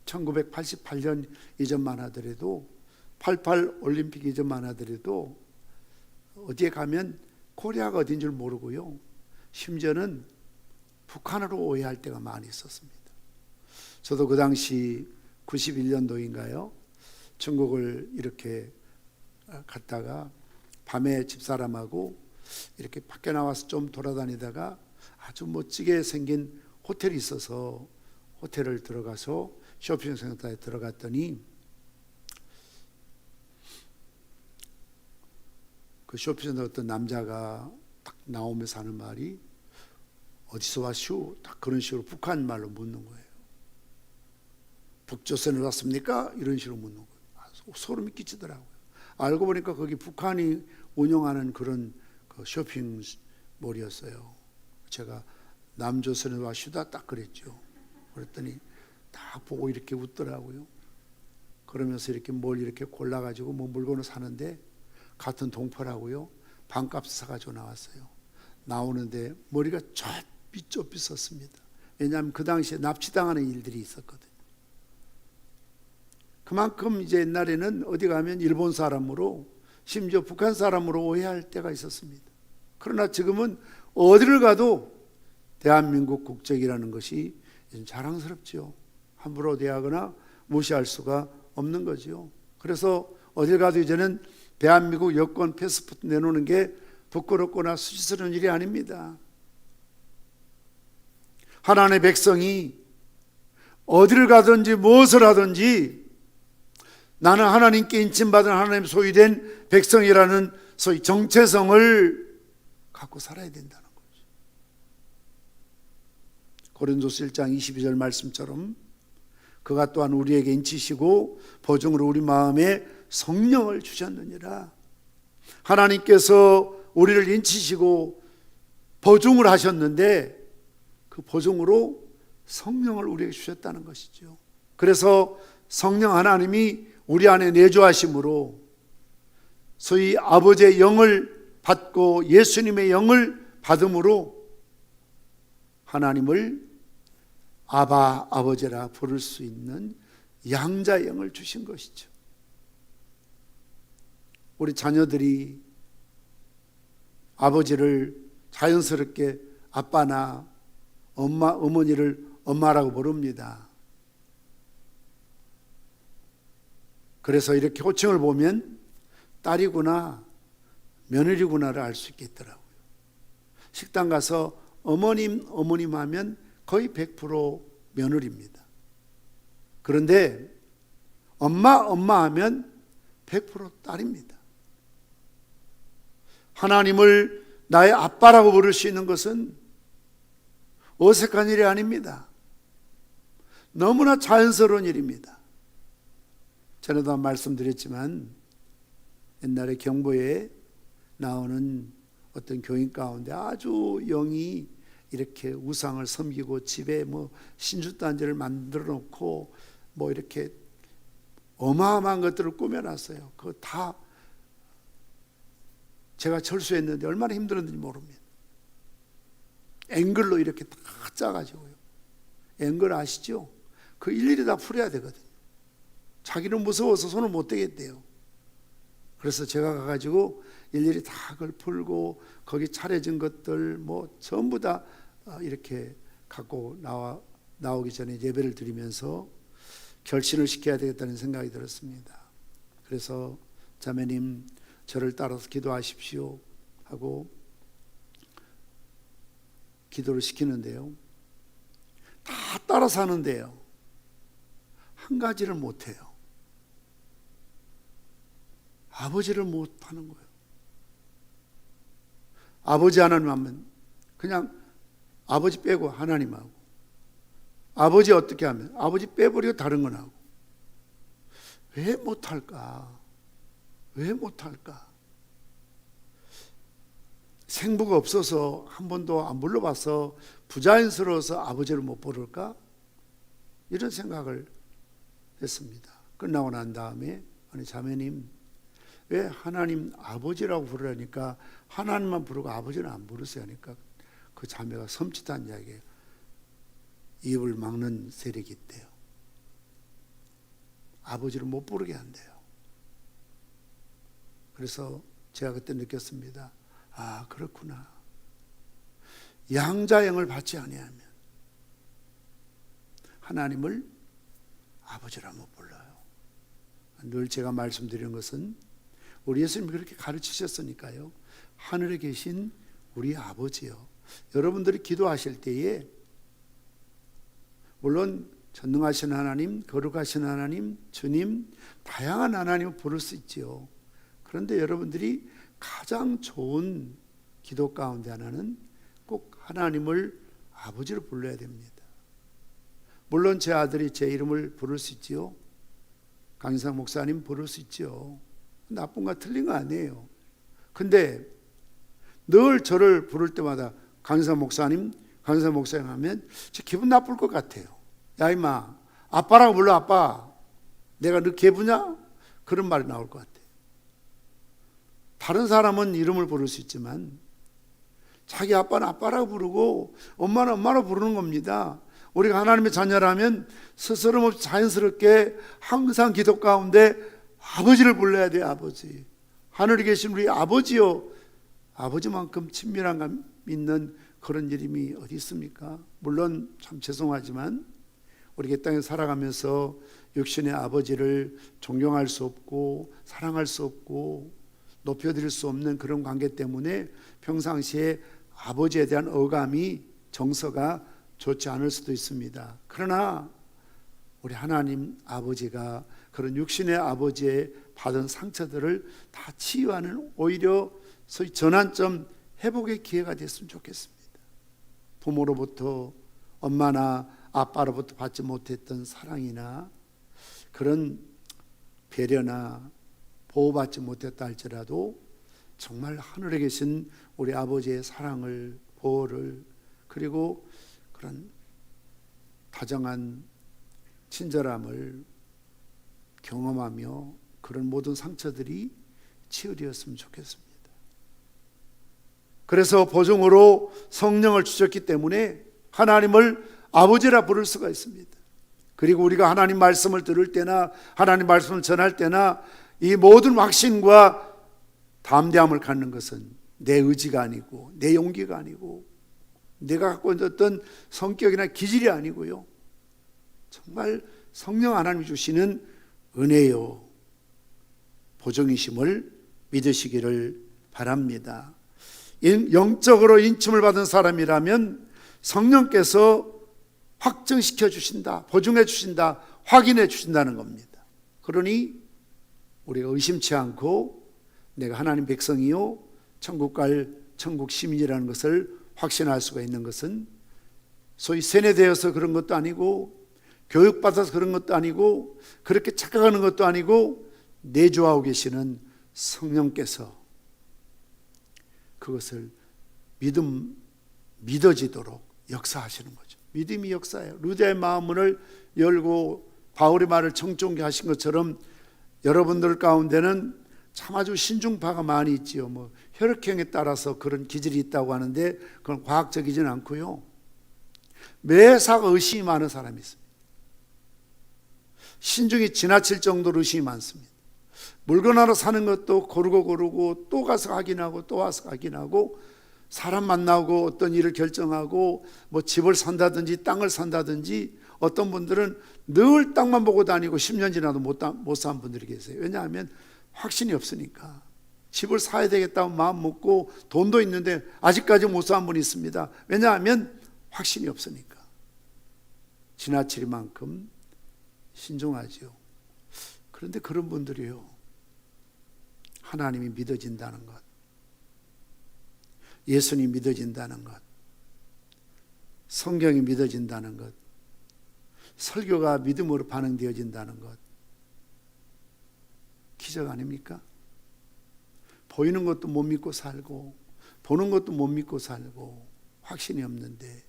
1988년 이전만 하더라도 88 올림픽 이전만 하더라도 어디에 가면 코리아가 어딘 줄 모르고요. 심지어는 북한으로 오해할 때가 많이 있었습니다. 저도 그 당시 91년도인가요? 중국을 이렇게 갔다가 밤에 집사람하고 이렇게 밖에 나와서 좀 돌아다니다가 아주 멋지게 생긴 호텔이 있어서 호텔을 들어가서 쇼핑센터에 들어갔더니 그 쇼핑센터 어떤 남자가 딱 나오면서 하는 말이 어디서 왔슈? 딱 그런 식으로 북한 말로 묻는 거예요. 북조선에 왔습니까? 이런 식으로 묻는 거예요. 소름이 끼치더라고요. 알고 보니까 거기 북한이 운영하는 그런 그 쇼핑몰이었어요. 제가 남조선에 왔슈다 딱 그랬죠. 그랬더니 딱 보고 이렇게 웃더라고요. 그러면서 이렇게 뭘 이렇게 골라가지고 뭐 물건을 사는데 같은 동포라고요. 반값 사가지고 나왔어요. 나오는데 머리가 좁빗 썼습니다. 왜냐하면 그 당시에 납치당하는 일들이 있었거든요. 그만큼 이제 옛날에는 어디 가면 일본 사람으로 심지어 북한 사람으로 오해할 때가 있었습니다. 그러나 지금은 어디를 가도 대한민국 국적이라는 것이 자랑스럽죠. 함부로 대하거나 무시할 수가 없는 거죠. 그래서 어딜 가도 이제는 대한민국 여권 패스포트 내놓는 게 부끄럽거나 수치스러운 일이 아닙니다. 하나님의 백성이 어디를 가든지 무엇을 하든지 나는 하나님께 인침받은 하나님 소유된 백성이라는 소위 정체성을 갖고 살아야 된다는 거죠. 고린도서 1장 22절 말씀처럼 그가 또한 우리에게 인치시고 보증으로 우리 마음에 성령을 주셨느니라. 하나님께서 우리를 인치시고 보증을 하셨는데 그 보증으로 성령을 우리에게 주셨다는 것이죠. 그래서 성령 하나님이 우리 안에 내주하심으로 소위 아버지의 영을 받고 예수님의 영을 받음으로 하나님을 아바 아버지라 부를 수 있는 양자의 영을 주신 것이죠. 우리 자녀들이 아버지를 자연스럽게 아빠나 어머니를 엄마라고 부릅니다. 그래서 이렇게 호칭을 보면 딸이구나 며느리구나를 알 수 있겠더라고요. 식당 가서 어머님 하면 거의 100% 며느리입니다. 그런데 엄마 하면 100% 딸입니다. 하나님을 나의 아빠라고 부를 수 있는 것은 어색한 일이 아닙니다. 너무나 자연스러운 일입니다. 전에도 말씀드렸지만 옛날에 경보에 나오는 어떤 교인 가운데 아주 영이 이렇게 우상을 섬기고 집에 뭐 신주단지를 만들어 놓고 뭐 이렇게 어마어마한 것들을 꾸며놨어요. 그거 다 제가 철수했는데 얼마나 힘들었는지 모릅니다. 앵글로 이렇게 다 짜가지고요. 앵글 아시죠? 그 일일이 다 풀어야 되거든요. 자기는 무서워서 손을 못 대겠대요. 그래서 제가 가가지고 일일이 다 그걸 풀고 거기 차려진 것들 뭐 전부 다 이렇게 갖고 나오기 전에 예배를 드리면서 결신을 시켜야 되겠다는 생각이 들었습니다. 그래서 자매님 저를 따라서 기도하십시오 하고 기도를 시키는데요. 다 따라서 하는데요. 한 가지를 못해요. 아버지를 못하는 거예요. 아버지 하나님 하면 그냥 아버지 빼고 하나님하고, 아버지 어떻게 하면 아버지 빼버리고 다른 건 하고. 왜 못할까? 왜 못할까? 생부가 없어서 한 번도 안 불러봐서 부자연스러워서 아버지를 못 부를까? 이런 생각을 했습니다. 끝나고 난 다음에 아니 자매님, 왜 하나님 아버지라고 부르라니까 하나님만 부르고 아버지는 안 부르세요 하니까 그 자매가 섬찟한 이야기예요. 입을 막는 세력이 있대요. 아버지를 못 부르게 한대요. 그래서 제가 그때 느꼈습니다. 아, 그렇구나. 양자형을 받지 아니하면 하나님을 아버지라 못 불러요. 늘 제가 말씀드리는 것은 우리 예수님이 그렇게 가르치셨으니까요. 하늘에 계신 우리 아버지요. 여러분들이 기도하실 때에 물론 전능하신 하나님, 거룩하신 하나님, 주님, 다양한 하나님을 부를 수 있지요. 그런데 여러분들이 가장 좋은 기도 가운데 하나는 꼭 하나님을 아버지로 불러야 됩니다. 물론 제 아들이 제 이름을 부를 수 있지요. 강인상 목사님 부를 수 있지요. 나쁜 거 틀린 거 아니에요. 근데 늘 저를 부를 때마다 강인상 목사님 하면 제 기분 나쁠 것 같아요. 야 임마, 아빠라고 불러. 아빠, 내가 너 개부냐? 그런 말이 나올 것 같아요. 다른 사람은 이름을 부를 수 있지만 자기 아빠는 아빠라고 부르고 엄마는 엄마라고 부르는 겁니다. 우리가 하나님의 자녀라면 스스럼 없이 자연스럽게 항상 기도 가운데 아버지를 불러야 돼요. 아버지, 하늘에 계신 우리 아버지요. 아버지만큼 친밀한 감 있는 그런 이름이 어디 있습니까? 물론 참 죄송하지만 우리 이 땅에 살아가면서 육신의 아버지를 존경할 수 없고 사랑할 수 없고 높여드릴 수 없는 그런 관계 때문에 평상시에 아버지에 대한 어감이 정서가 좋지 않을 수도 있습니다. 그러나 우리 하나님 아버지가 그런 육신의 아버지의 받은 상처들을 다 치유하는 오히려 소위 전환점 회복의 기회가 됐으면 좋겠습니다. 부모로부터 엄마나 아빠로부터 받지 못했던 사랑이나 그런 배려나 보호받지 못했다 할지라도 정말 하늘에 계신 우리 아버지의 사랑을, 보호를, 그리고 그런 다정한 친절함을 경험하며 그런 모든 상처들이 치유되었으면 좋겠습니다. 그래서 보증으로 성령을 주셨기 때문에 하나님을 아버지라 부를 수가 있습니다. 그리고 우리가 하나님 말씀을 들을 때나 하나님 말씀을 전할 때나 이 모든 확신과 담대함을 갖는 것은 내 의지가 아니고 내 용기가 아니고 내가 갖고 있는 어떤 성격이나 기질이 아니고요. 정말 성령 하나님이 주시는 은혜요, 보정이심을 믿으시기를 바랍니다. 영적으로 인침을 받은 사람이라면 성령께서 확증시켜 주신다, 보증해 주신다, 확인해 주신다는 겁니다. 그러니 우리가 의심치 않고 내가 하나님 백성이요 천국 갈 천국 시민이라는 것을 확신할 수가 있는 것은 소위 세뇌되어서 그런 것도 아니고 교육받아서 그런 것도 아니고 그렇게 착각하는 것도 아니고 내주하고 계시는 성령께서 그것을 믿어지도록 역사하시는 거죠. 믿음이 역사예요. 루디아의 마음문을 열고 바울의 말을 청종케 하신 것처럼 여러분들 가운데는 참 아주 신중파가 많이 있지요. 뭐 혈액형에 따라서 그런 기질이 있다고 하는데 그건 과학적이지는 않고요. 매사가 의심이 많은 사람이 있습니다. 신중이 지나칠 정도로 의심이 많습니다. 물건 하나 사는 것도 고르고 또 가서 확인하고 또 와서 확인하고 사람 만나고 어떤 일을 결정하고 뭐 집을 산다든지 땅을 산다든지 어떤 분들은 늘 땅만 보고 다니고 10년 지나도 못 산 분들이 계세요. 왜냐하면 확신이 없으니까. 집을 사야 되겠다고 마음 먹고 돈도 있는데 아직까지 못 산 분이 있습니다. 왜냐하면 확신이 없으니까. 지나칠 만큼 신중하지요. 그런데 그런 분들이요, 하나님이 믿어진다는 것, 예수님이 믿어진다는 것, 성경이 믿어진다는 것, 설교가 믿음으로 반응되어진다는 것, 기적 아닙니까? 보이는 것도 못 믿고 살고 보는 것도 못 믿고 살고 확신이 없는데,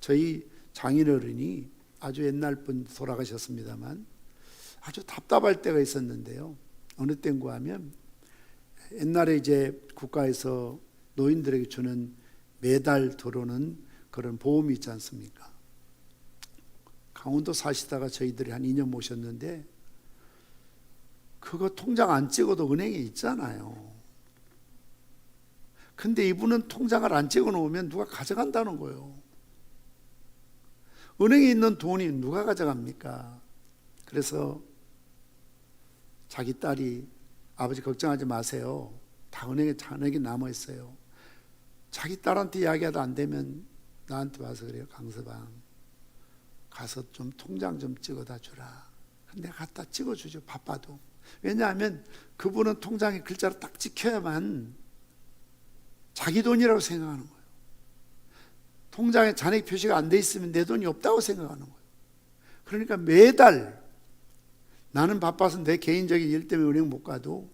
저희 장인어른이 아주 옛날 분 돌아가셨습니다만 아주 답답할 때가 있었는데요. 어느 때인가 하면 옛날에 이제 국가에서 노인들에게 주는 매달 들어오는 그런 보험이 있지 않습니까? 강원도 사시다가 저희들이 한 2년 모셨는데, 그거 통장 안 찍어도 은행에 있잖아요. 근데 이분은 통장을 안 찍어 놓으면 누가 가져간다는 거예요. 은행에 있는 돈이 누가 가져갑니까? 그래서 자기 딸이, 아버지 걱정하지 마세요, 다 은행에 잔액이 남아 있어요. 자기 딸한테 이야기하다 안 되면 나한테 와서 그래요. 강서방, 가서 좀 통장 좀 찍어다 주라. 내가 갖다 찍어주죠, 바빠도. 왜냐하면 그분은 통장에 글자를 딱 찍혀야만 자기 돈이라고 생각하는 거예요. 통장에 잔액 표시가 안 돼 있으면 내 돈이 없다고 생각하는 거예요. 그러니까 매달, 나는 바빠서 내 개인적인 일 때문에 은행 못 가도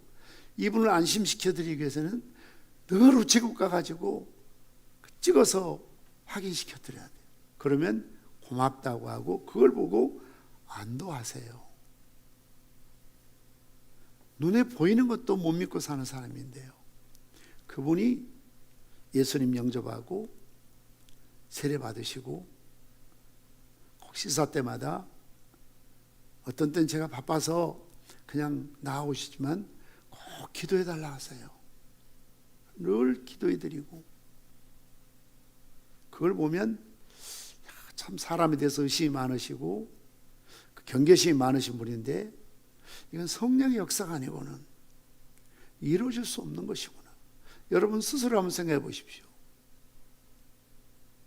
이분을 안심시켜드리기 위해서는 늘 우체국 가가지고 찍어서 확인시켜 드려야 돼요. 그러면 고맙다고 하고 그걸 보고 안도하세요. 눈에 보이는 것도 못 믿고 사는 사람인데요, 그분이 예수님 영접하고 세례 받으시고 꼭 시사 때마다, 어떤 때는 제가 바빠서 그냥 나오시지만 꼭 기도해 달라 하세요. 늘 기도해 드리고, 그걸 보면 참 사람에 대해서 의심이 많으시고 경계심이 많으신 분인데, 이건 성령의 역사가 아니고는 이루어질 수 없는 것이구나. 여러분 스스로 한번 생각해 보십시오.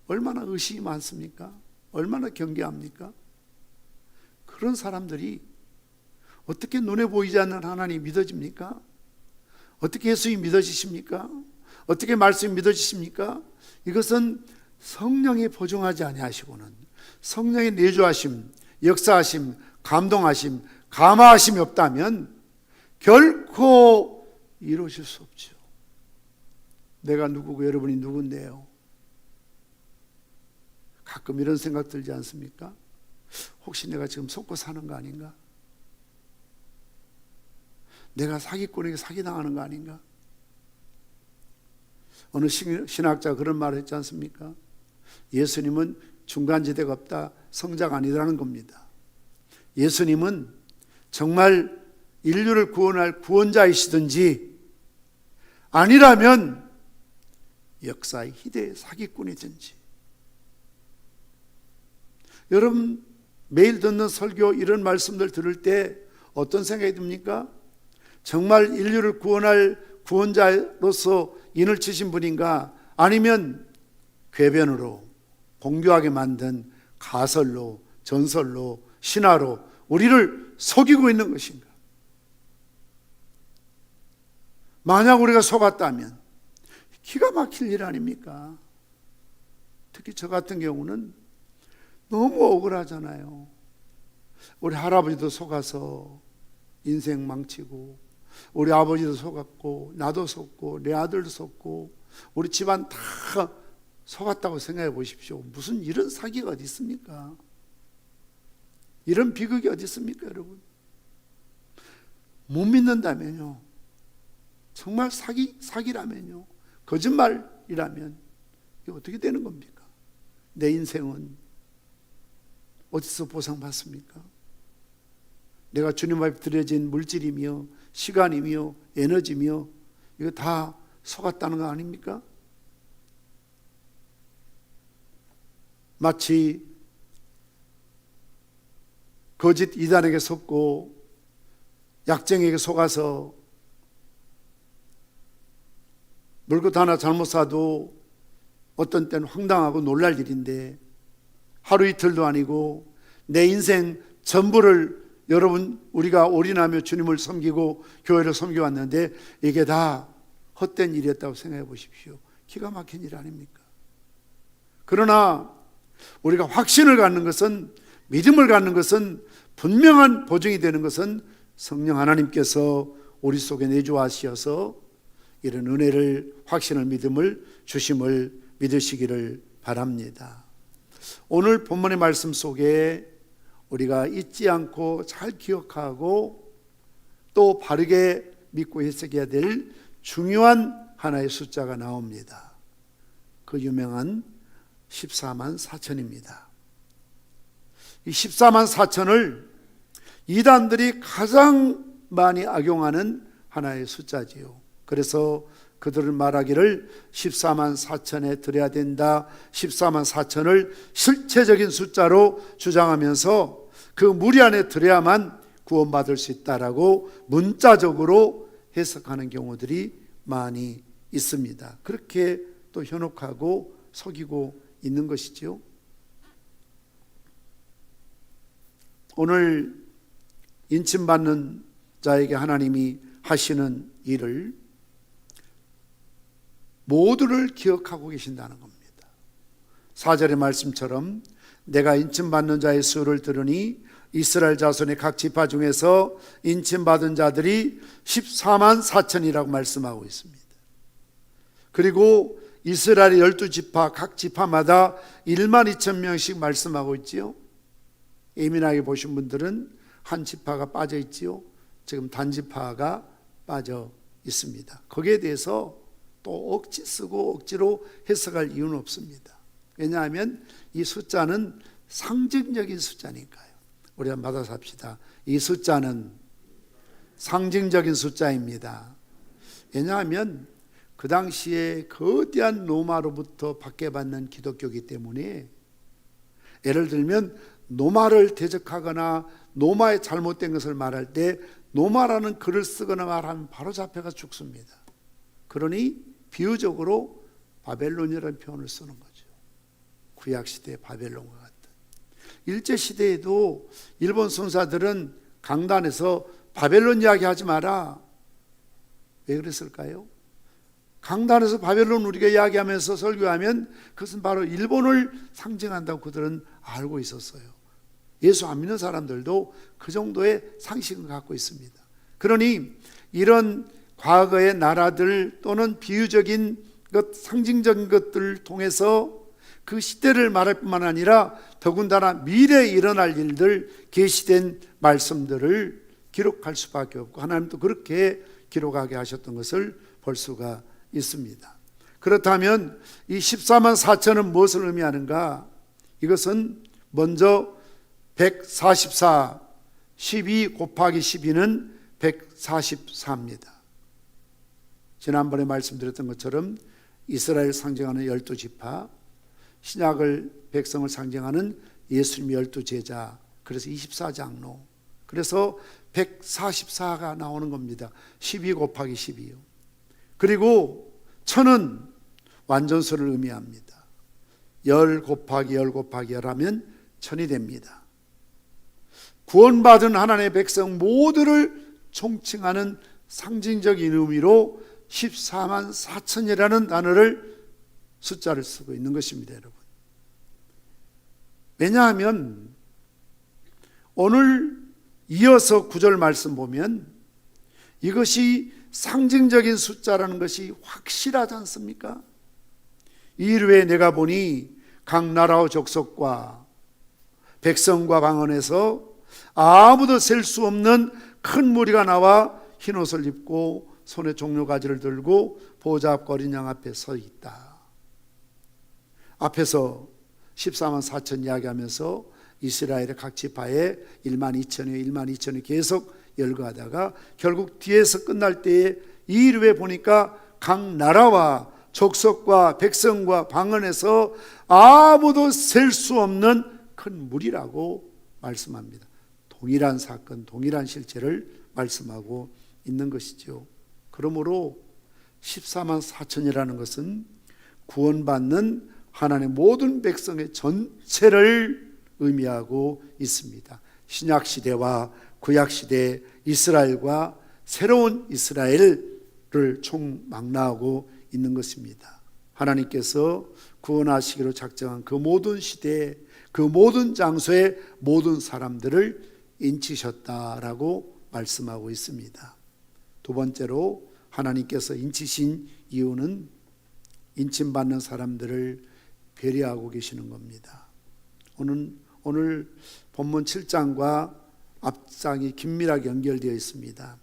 얼마나 의심이 많습니까? 얼마나 경계합니까? 그런 사람들이 어떻게 눈에 보이지 않는 하나님이 믿어집니까? 어떻게 예수님이 믿어지십니까? 어떻게 말씀이 믿어지십니까? 이것은 성령이 보증하지 아니하시고는, 성령의 내주하심, 역사하심, 감동하심, 감화하심이 없다면 결코 이루어질 수 없죠. 내가 누구고 여러분이 누군데요? 가끔 이런 생각 들지 않습니까? 혹시 내가 지금 속고 사는 거 아닌가? 내가 사기꾼에게 사기당하는 거 아닌가? 어느 신학자가 그런 말을 했지 않습니까? 예수님은 중간지대가 없다, 성자가 아니라는 겁니다. 예수님은 정말 인류를 구원할 구원자이시든지, 아니라면 역사의 희대의 사기꾼이든지. 여러분 매일 듣는 설교, 이런 말씀들 들을 때 어떤 생각이 듭니까? 정말 인류를 구원할 구원자로서 인을 치신 분인가? 아니면 궤변으로 공교하게 만든 가설로, 전설로, 신화로 우리를 속이고 있는 것인가? 만약 우리가 속았다면 기가 막힐 일 아닙니까? 특히 저 같은 경우는 너무 억울하잖아요. 우리 할아버지도 속아서 인생 망치고, 우리 아버지도 속았고, 나도 속고, 내 아들도 속고, 우리 집안 다 속았다고 생각해 보십시오. 무슨 이런 사기가 어디 있습니까? 이런 비극이 어디 있습니까, 여러분? 못 믿는다면요, 정말 사기라면요, 거짓말이라면 이게 어떻게 되는 겁니까? 내 인생은 어디서 보상받습니까? 내가 주님 앞에 드려진 물질이며 시간이며 에너지며 이거 다 속았다는 거 아닙니까? 마치 거짓 이단에게 속고 약쟁에게 속아서 물것 하나 잘못 사도 어떤 때는 황당하고 놀랄 일인데, 하루 이틀도 아니고 내 인생 전부를 여러분 우리가 올인하며 주님을 섬기고 교회를 섬겨왔는데 이게 다 헛된 일이었다고 생각해 보십시오. 기가 막힌 일 아닙니까? 그러나 우리가 확신을 갖는 것은, 믿음을 갖는 것은, 분명한 보증이 되는 것은 성령 하나님께서 우리 속에 내주하시어서 이런 은혜를, 확신을, 믿음을 주심을 믿으시기를 바랍니다. 오늘 본문의 말씀 속에 우리가 잊지 않고 잘 기억하고 또 바르게 믿고 해석해야 될 중요한 하나의 숫자가 나옵니다. 그 유명한 14만 4천입니다. 이 14만 4천을 이단들이 가장 많이 악용하는 하나의 숫자지요. 그래서 그들은 말하기를 14만 4천에 드려야 된다, 14만 4천을 실체적인 숫자로 주장하면서 그 무리 안에 드려야만 구원받을 수 있다라고 문자적으로 해석하는 경우들이 많이 있습니다. 그렇게 또 현혹하고 속이고 있는 것이지요. 오늘 인침받는 자에게 하나님이 하시는 일을 모두를 기억하고 계신다는 겁니다. 4절의 말씀처럼 내가 인침받는 자의 수를 들으니 이스라엘 자손의 각 지파 중에서 인침받은 자들이 14만 4천이라고 말씀하고 있습니다. 그리고 이스라엘의 12지파 각 지파마다 1만 2천 명씩 말씀하고 있지요. 예민하게 보신 분들은 한 지파가 빠져 있지요. 지금 단지파가 빠져 있습니다. 거기에 대해서 또 억지 쓰고 억지로 해석할 이유는 없습니다. 왜냐하면 이 숫자는 상징적인 숫자니까요. 우리가 받아 삽시다. 이 숫자는 상징적인 숫자입니다. 왜냐하면 그 당시에 거대한 로마로부터 박해받는 기독교이기 때문에, 예를 들면 노마를 대적하거나 노마의 잘못된 것을 말할 때 노마라는 글을 쓰거나 말하면 바로 잡혀가 죽습니다. 그러니 비유적으로 바벨론이라는 표현을 쓰는 거죠. 구약시대의 바벨론과 같은. 일제시대에도 일본 선사들은 강단에서 바벨론 이야기하지 마라. 왜 그랬을까요? 강단에서 바벨론 우리가 이야기하면서 설교하면 그것은 바로 일본을 상징한다고 그들은 알고 있었어요. 예수 안 믿는 사람들도 그 정도의 상식을 갖고 있습니다. 그러니 이런 과거의 나라들 또는 비유적인 것, 상징적인 것들을 통해서 그 시대를 말할 뿐만 아니라 더군다나 미래에 일어날 일들, 계시된 말씀들을 기록할 수밖에 없고 하나님도 그렇게 기록하게 하셨던 것을 볼 수가 있습니다. 그렇다면 이 14만 4천은 무엇을 의미하는가? 이것은 먼저 144, 12 곱하기 12는 144입니다. 지난번에 말씀드렸던 것처럼 이스라엘 상징하는 12지파, 신약을 백성을 상징하는 예수님의 12제자, 그래서 24장로, 그래서 144가 나오는 겁니다. 12 곱하기 12요. 그리고 천은 완전수를 의미합니다. 10 곱하기 10 곱하기 10 하면 천이 됩니다. 구원받은 하나님의 백성 모두를 총칭하는 상징적인 의미로 14만 4천이라는 단어를, 숫자를 쓰고 있는 것입니다, 여러분. 왜냐하면 오늘 이어서 9절 말씀 보면 이것이 상징적인 숫자라는 것이 확실하지 않습니까? 이르에 내가 보니 각 나라와 족속과 백성과 방언에서 아무도 셀 수 없는 큰 무리가 나와 흰옷을 입고 손에 종려가지를 들고 보좌 앞 어린 양 앞에 서 있다. 앞에서 14만 4천 이야기하면서 이스라엘의 각 지파에 1만 2천이 1만 2천이 계속 열거하다가 결국 뒤에서 끝날 때에 이 이르에 보니까 각 나라와 족속과 백성과 방언에서 아무도 셀 수 없는 큰 무리라고 말씀합니다. 동일한 사건, 동일한 실체를 말씀하고 있는 것이죠. 그러므로 14만 4천이라는 것은 구원받는 하나님의 모든 백성의 전체를 의미하고 있습니다. 신약 시대와 구약 시대 이스라엘과 새로운 이스라엘을 총망라하고 있는 것입니다. 하나님께서 구원하시기로 작정한 그 모든 시대에, 그 모든 장소에 모든 사람들을 인치셨다라고 말씀하고 있습니다. 두 번째로 하나님께서 인치신 이유는 인침받는 사람들을 배려하고 계시는 겁니다. 오늘 본문 7장과 앞장이 긴밀하게 연결되어 있습니다.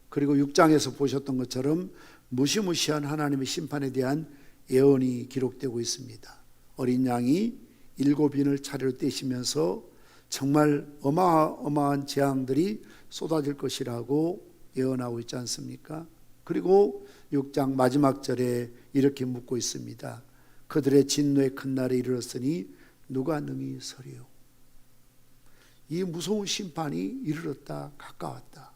그리고 6장에서 보셨던 것처럼 무시무시한 하나님의 심판에 대한 예언이 기록되고 있습니다. 어린 양이 7인을 차례로 떼시면서 정말 어마어마한 재앙들이 쏟아질 것이라고 예언하고 있지 않습니까? 그리고 6장 마지막 절에 이렇게 묻고 있습니다. 그들의 진노의 큰 날에 이르렀으니 누가 능히 서리요? 이 무서운 심판이 이르렀다, 가까웠다.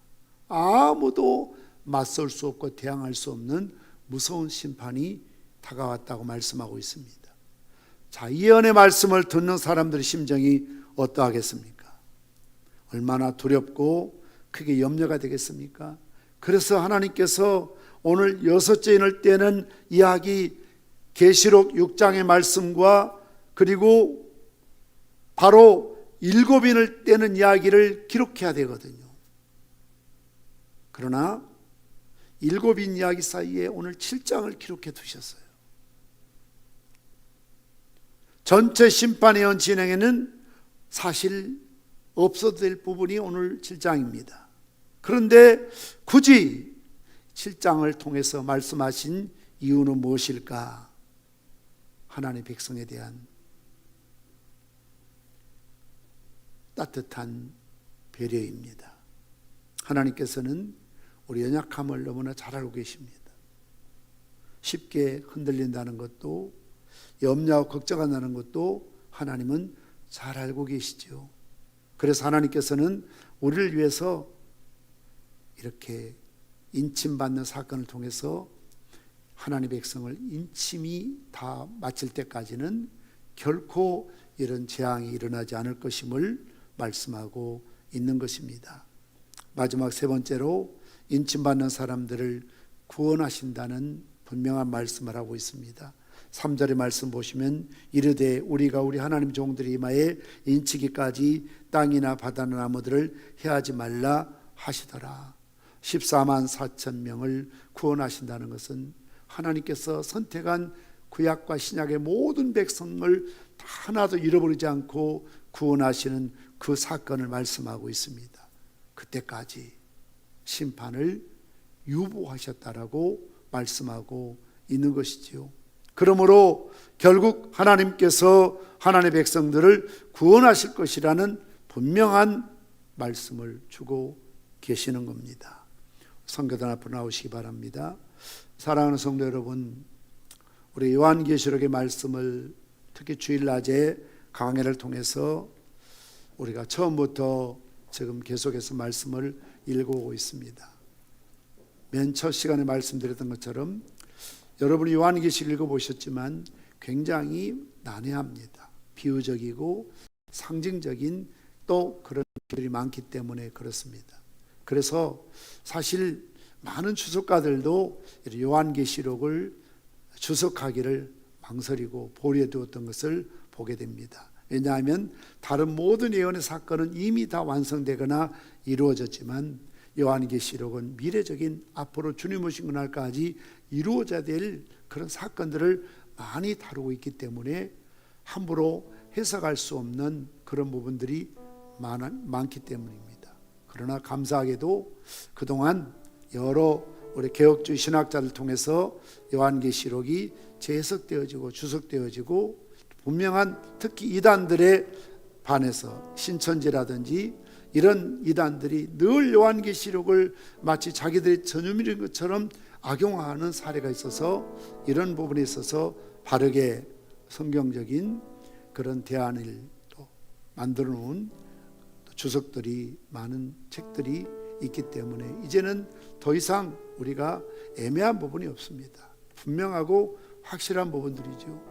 아무도 맞설 수 없고 대항할 수 없는 무서운 심판이 다가왔다고 말씀하고 있습니다. 자, 이 예언의 말씀을 듣는 사람들의 심정이 어떠하겠습니까? 얼마나 두렵고 크게 염려가 되겠습니까? 그래서 하나님께서 오늘 6인을 떼는 이야기, 계시록 6장의 말씀과 그리고 바로 7인을 떼는 이야기를 기록해야 되거든요. 그러나 7인 이야기 사이에 오늘 7장을 기록해 두셨어요. 전체 심판의 연 진행에는 사실 없어도 될 부분이 오늘 7장입니다. 그런데 굳이 7장을 통해서 말씀하신 이유는 무엇일까? 하나님의 백성에 대한 따뜻한 배려입니다. 하나님께서는 우리 연약함을 너무나 잘 알고 계십니다. 쉽게 흔들린다는 것도, 염려하고 걱정한다는 것도 하나님은 잘 알고 계시죠. 그래서 하나님께서는 우리를 위해서 이렇게 인침받는 사건을 통해서 하나님의 백성을 인침이 다 마칠 때까지는 결코 이런 재앙이 일어나지 않을 것임을 말씀하고 있는 것입니다. 마지막 세 번째로 인침받는 사람들을 구원하신다는 분명한 말씀을 하고 있습니다. 3절의 말씀 보시면 이르되 우리가 우리 하나님 종들의 이마에 인치기까지 땅이나 바다나 나무들을 해하지 말라 하시더라. 14만 4천 명을 구원하신다는 것은 하나님께서 선택한 구약과 신약의 모든 백성을 다 하나도 잃어버리지 않고 구원하시는 그 사건을 말씀하고 있습니다. 그때까지 심판을 유보하셨다라고 말씀하고 있는 것이지요. 그러므로 결국 하나님께서 하나님의 백성들을 구원하실 것이라는 분명한 말씀을 주고 계시는 겁니다. 성교단 앞으로 나오시기 바랍니다. 사랑하는 성도 여러분, 우리 요한계시록의 말씀을 특히 주일낮에 강해를 통해서 우리가 처음부터 지금 계속해서 말씀을 읽어오고 있습니다. 맨 첫 시간에 말씀드렸던 것처럼 여러분이 요한계시록 읽어보셨지만 굉장히 난해합니다. 비유적이고 상징적인 또 그런 것들이 많기 때문에 그렇습니다. 그래서 사실 많은 주석가들도 요한계시록을 주석하기를 망설이고 보류해 두었던 것을 보게 됩니다. 왜냐하면 다른 모든 예언의 사건은 이미 다 완성되거나 이루어졌지만 요한계시록은 미래적인 앞으로 주님 오신 그날까지 이루어져야 될 그런 사건들을 많이 다루고 있기 때문에 함부로 해석할 수 없는 그런 부분들이 많기 때문입니다. 그러나 감사하게도 그동안 여러 우리 개혁주의 신학자를 통해서 요한계시록이 재해석되어지고 주석되어지고 분명한 특히 이단들에 반해서 신천지라든지 이런 이단들이 늘 요한계시록을 마치 자기들의 전유물인 것처럼 악용하는 사례가 있어서 이런 부분에 있어서 바르게 성경적인 그런 대안을 또 만들어 놓은 주석들이 많은 책들이 있기 때문에 이제는 더 이상 우리가 애매한 부분이 없습니다. 분명하고 확실한 부분들이죠.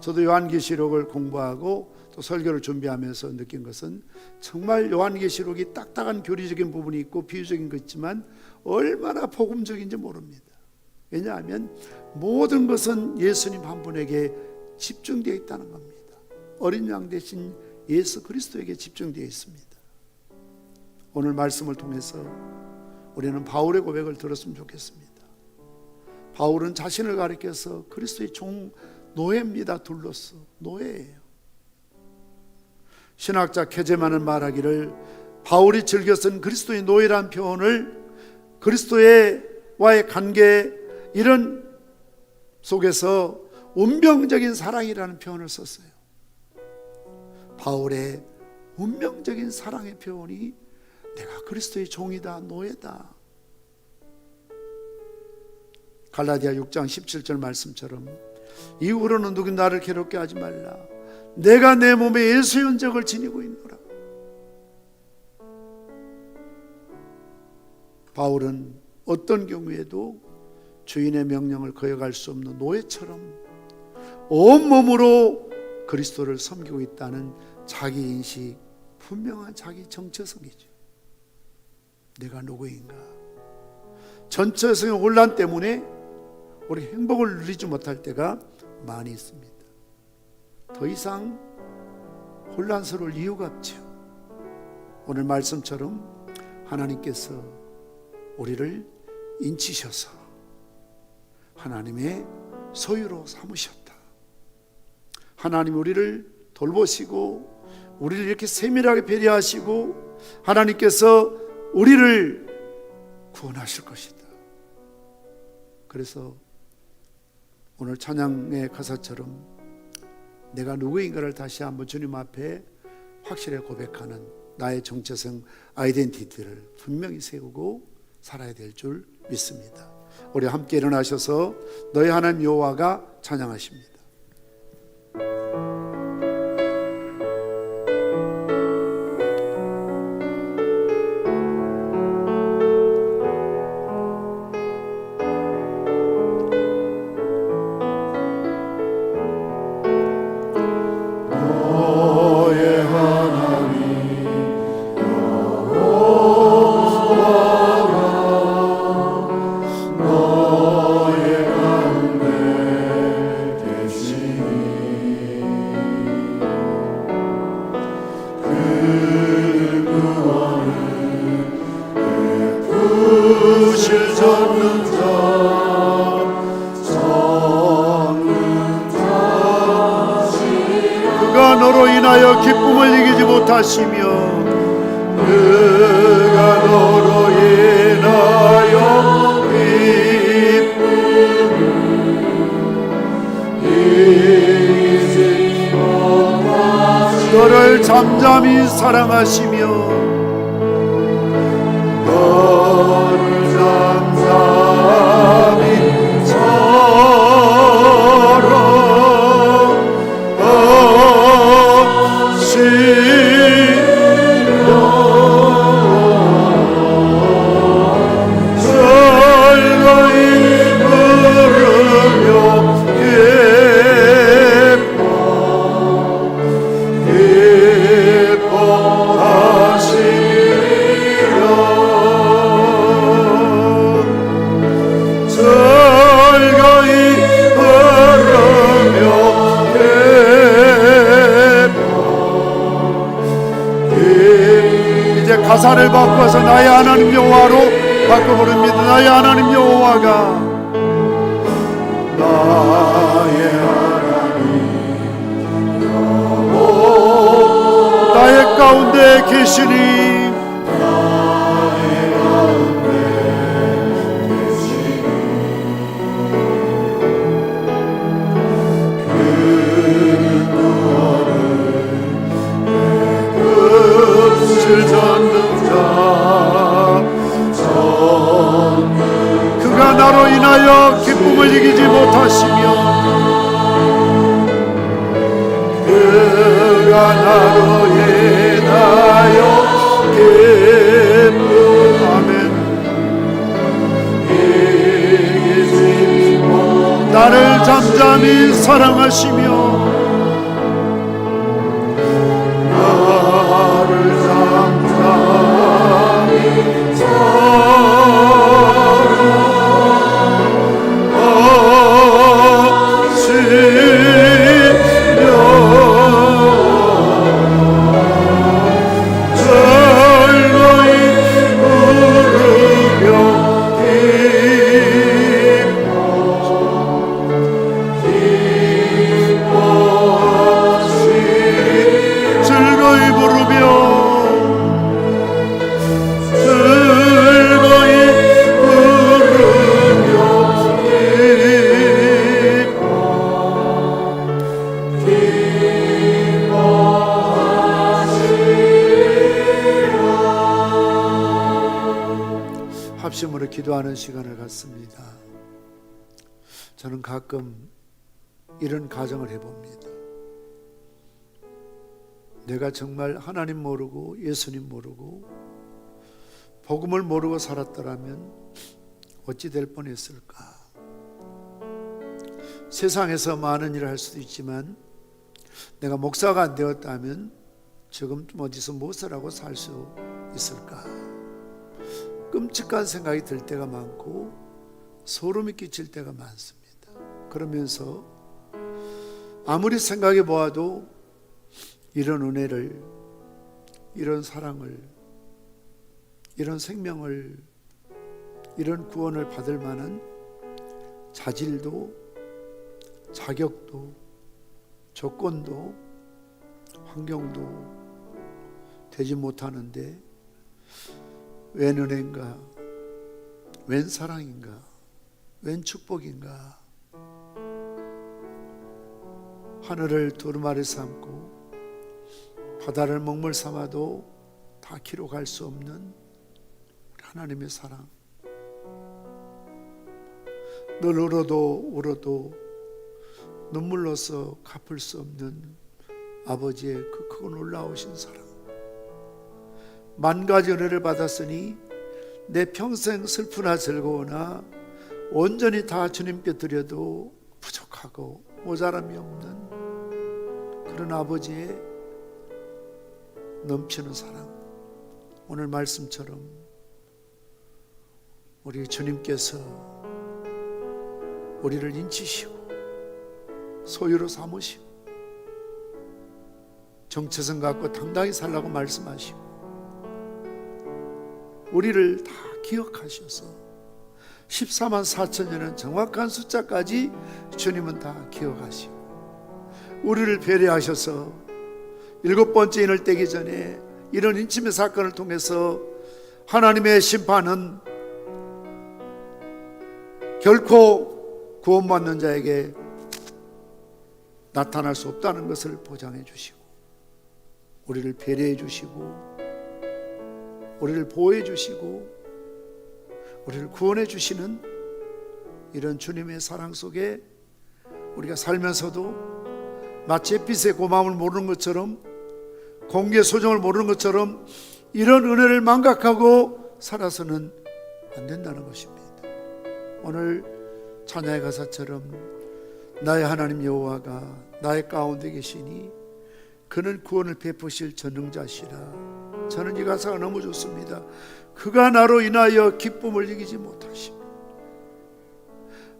저도 요한계시록을 공부하고 또 설교를 준비하면서 느낀 것은 정말 요한계시록이 딱딱한 교리적인 부분이 있고 비유적인 것 있지만 얼마나 복음적인지 모릅니다. 왜냐하면 모든 것은 예수님 한 분에게 집중되어 있다는 겁니다. 어린 양 대신 예수 그리스도에게 집중되어 있습니다. 오늘 말씀을 통해서 우리는 바울의 고백을 들었으면 좋겠습니다. 바울은 자신을 가리켜서 그리스도의 종 노예입니다. 둘로서 노예예요. 신학자 케제만은 말하기를 바울이 즐겨 쓴 그리스도의 노예라는 표현을 그리스도와의 관계 이런 속에서 운명적인 사랑이라는 표현을 썼어요. 바울의 운명적인 사랑의 표현이 내가 그리스도의 종이다, 노예다. 갈라디아 6장 17절 말씀처럼 이후로는 누구 나를 괴롭게 하지 말라. 내가 내 몸에 예수의 흔적을 지니고 있노라. 바울은 어떤 경우에도 주인의 명령을 거역할 수 없는 노예처럼 온몸으로 그리스도를 섬기고 있다는 자기 인식, 분명한 자기 정체성이죠. 내가 누구인가? 전체성의 혼란 때문에 우리 행복을 누리지 못할 때가 많이 있습니다. 더 이상 혼란스러울 이유가 없죠. 오늘 말씀처럼 하나님께서 우리를 인치셔서 하나님의 소유로 삼으셨다. 하나님 우리를 돌보시고 우리를 이렇게 세밀하게 배려하시고 하나님께서 우리를 구원하실 것이다. 그래서 오늘 찬양의 가사처럼 내가 누구인가를 다시 한번 주님 앞에 확실히 고백하는 나의 정체성 아이덴티티를 분명히 세우고 살아야 될 줄 믿습니다. 우리 함께 일어나셔서 너희 하나님 여호와가 찬양하십니다. 그가 너로 인하여 기쁨을 이기지 못하시며 그가 너로 인하여 기쁨을 이기지 못하시며 너를 잠잠히 사랑하시며 너를 잠잠히 가사를 바꿔서 나의 하나님 여호와로 바꿔 부릅니다. 나의 하나님 여호와가 나의 하나님 여호와 나의 가운데 계시니 나의 가운데 계시니 그는 구원을 내 끝을 졌는 그가 나로 인하여 기쁨을 이기지 못하시며 그가 나로 인하여 기쁨 아멘 이기지 못 나를 잠잠히 사랑하시며 기도하는 시간을 갖습니다. 저는 가끔 이런 가정을 해봅니다. 내가 정말 하나님 모르고 예수님 모르고 복음을 모르고 살았더라면 어찌 될 뻔했을까. 세상에서 많은 일을 할 수도 있지만 내가 목사가 안 되었다면 지금 좀 어디서 무엇을 하고 살 수 있을까. 끔찍한 생각이 들 때가 많고 소름이 끼칠 때가 많습니다. 그러면서 아무리 생각해 보아도 이런 은혜를, 이런 사랑을, 이런 생명을, 이런 구원을 받을 만한 자질도 자격도 조건도 환경도 되지 못하는데 웬 은혜인가, 웬 사랑인가, 웬 축복인가. 하늘을 두루마리 삼고 바다를 먹물 삼아도 다 기록할 수 없는 하나님의 사랑. 늘 울어도 눈물로서 갚을 수 없는 아버지의 그 크고 놀라우신 사랑. 만 가지 은혜를 받았으니 내 평생 슬프나 즐거우나 온전히 다 주님께 드려도 부족하고 모자람이 없는 그런 아버지의 넘치는 사랑. 오늘 말씀처럼 우리 주님께서 우리를 인치시고 소유로 삼으시고 정체성 갖고 당당히 살라고 말씀하시고 우리를 다 기억하셔서 14만 4천년은 정확한 숫자까지 주님은 다 기억하시고 우리를 배려하셔서 7번째 인을 떼기 전에 이런 인침의 사건을 통해서 하나님의 심판은 결코 구원받는 자에게 나타날 수 없다는 것을 보장해 주시고 우리를 배려해 주시고 우리를 보호해 주시고 우리를 구원해 주시는 이런 주님의 사랑 속에 우리가 살면서도 마치 햇빛의 고마움을 모르는 것처럼 공기의 소정을 모르는 것처럼 이런 은혜를 망각하고 살아서는 안 된다는 것입니다. 오늘 찬야의 가사처럼 나의 하나님 여호와가 나의 가운데 계시니 그는 구원을 베푸실 전능자시라. 저는 이 가사가 너무 좋습니다. 그가 나로 인하여 기쁨을 이기지 못하시며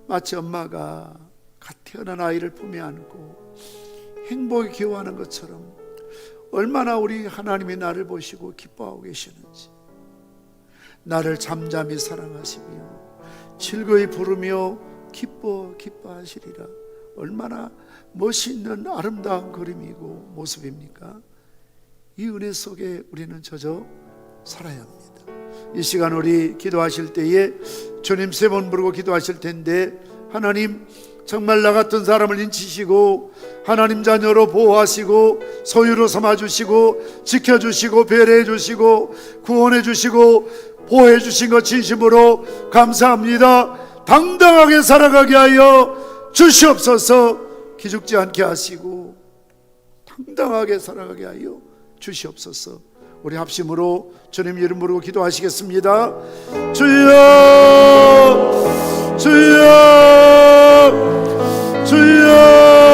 마치 엄마가 갓 태어난 아이를 품에 안고 행복에 기워하는 것처럼 얼마나 우리 하나님이 나를 보시고 기뻐하고 계시는지 나를 잠잠히 사랑하시며 즐거이 부르며 기뻐하시리라. 얼마나 멋있는 아름다운 그림이고 모습입니까? 이 은혜 속에 우리는 젖어 살아야 합니다. 이 시간 우리 기도하실 때에 주님 3번 부르고 기도하실 텐데 하나님 정말 나 같은 사람을 인치시고 하나님 자녀로 보호하시고 소유로 삼아주시고 지켜주시고 배려해주시고 구원해주시고 보호해주신 것 진심으로 감사합니다. 당당하게 살아가게 하여 주시옵소서. 기죽지 않게 하시고 당당하게 살아가게 하여 주시옵소서. 우리 합심으로 주님 이름 부르고 기도하시겠습니다. 주여 주여 주여.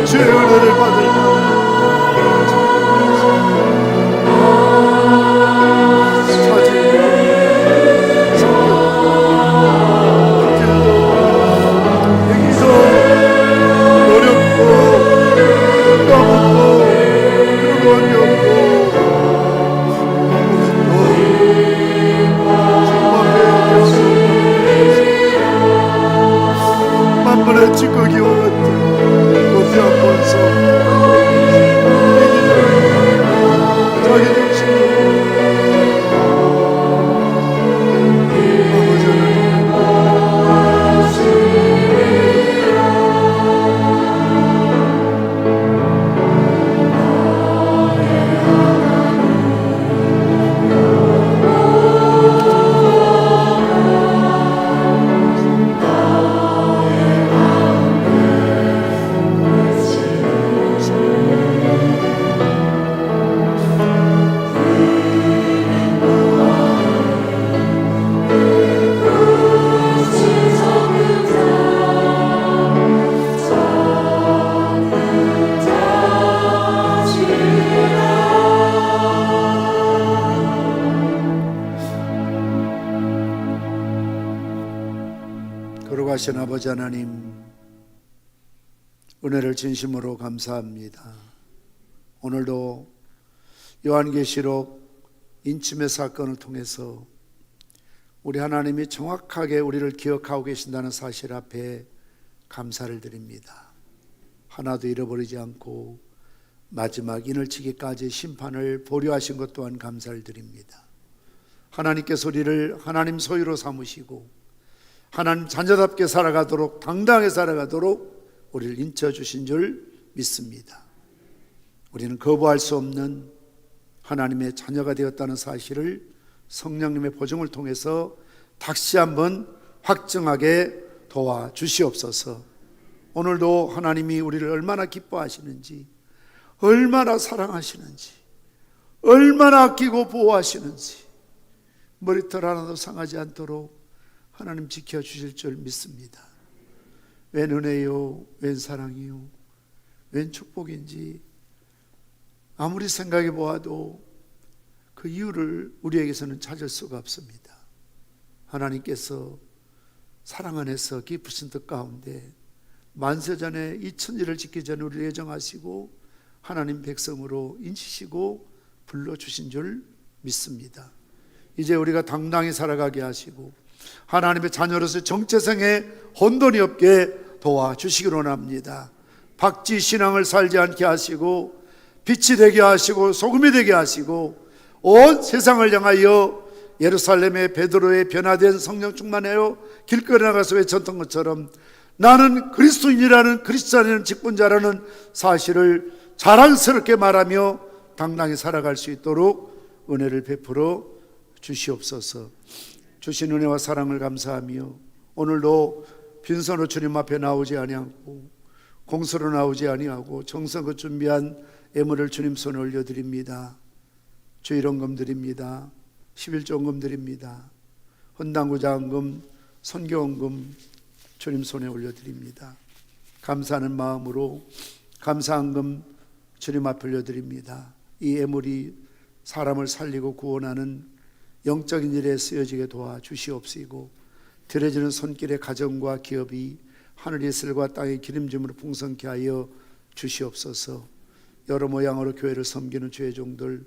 주의 은혜를 받을 살아계신 아버지 하나님, 은혜를 진심으로 감사합니다. 오늘도 요한계시록 인침의 사건을 통해서 우리 하나님이 정확하게 우리를 기억하고 계신다는 사실 앞에 감사를 드립니다. 하나도 잃어버리지 않고 마지막 인을치기까지 심판을 보류하신 것 또한 감사를 드립니다. 하나님께서 우리를 하나님 소유로 삼으시고 하나님 자녀답게 살아가도록, 당당하게 살아가도록 우리를 인쳐주신 줄 믿습니다. 우리는 거부할 수 없는 하나님의 자녀가 되었다는 사실을 성령님의 보증을 통해서 다시 한번 확증하게 도와주시옵소서. 오늘도 하나님이 우리를 얼마나 기뻐하시는지, 얼마나 사랑하시는지, 얼마나 아끼고 보호하시는지 머리털 하나도 상하지 않도록 하나님 지켜주실 줄 믿습니다. 웬 은혜요, 웬 사랑이요, 웬 축복인지 아무리 생각해 보아도 그 이유를 우리에게서는 찾을 수가 없습니다. 하나님께서 사랑 안에서 깊으신 뜻 가운데 만세전에 이 천지를 짓기 전에 우리를 예정하시고 하나님 백성으로 인치시고 불러주신 줄 믿습니다. 이제 우리가 당당히 살아가게 하시고 하나님의 자녀로서 정체성에 혼돈이 없게 도와주시기로 합니다. 박쥐 신앙을 살지 않게 하시고 빛이 되게 하시고 소금이 되게 하시고 온 세상을 향하여 예루살렘의 베드로의 변화된 성령 충만하여 길거리 나가서 외쳤던 것처럼 나는 그리스도인이라는 그리스도인이라는 직분자라는 사실을 자랑스럽게 말하며 당당히 살아갈 수 있도록 은혜를 베풀어 주시옵소서. 주신 은혜와 사랑을 감사하며 오늘도 빈손으로 주님 앞에 나오지 아니하고 공수로 나오지 아니하고 정성껏 준비한 예물을 주님 손에 올려드립니다. 주일원금 드립니다. 11조원금 드립니다. 헌당구자원금, 선교원금 주님 손에 올려드립니다. 감사하는 마음으로 감사한금 주님 앞에 올려드립니다. 이 예물이 사람을 살리고 구원하는 영적인 일에 쓰여지게 도와주시옵시고 드려지는 손길의 가정과 기업이 하늘의 슬과 땅의 기름짐으로 풍성케 하여 주시옵소서. 여러 모양으로 교회를 섬기는 주의 종들,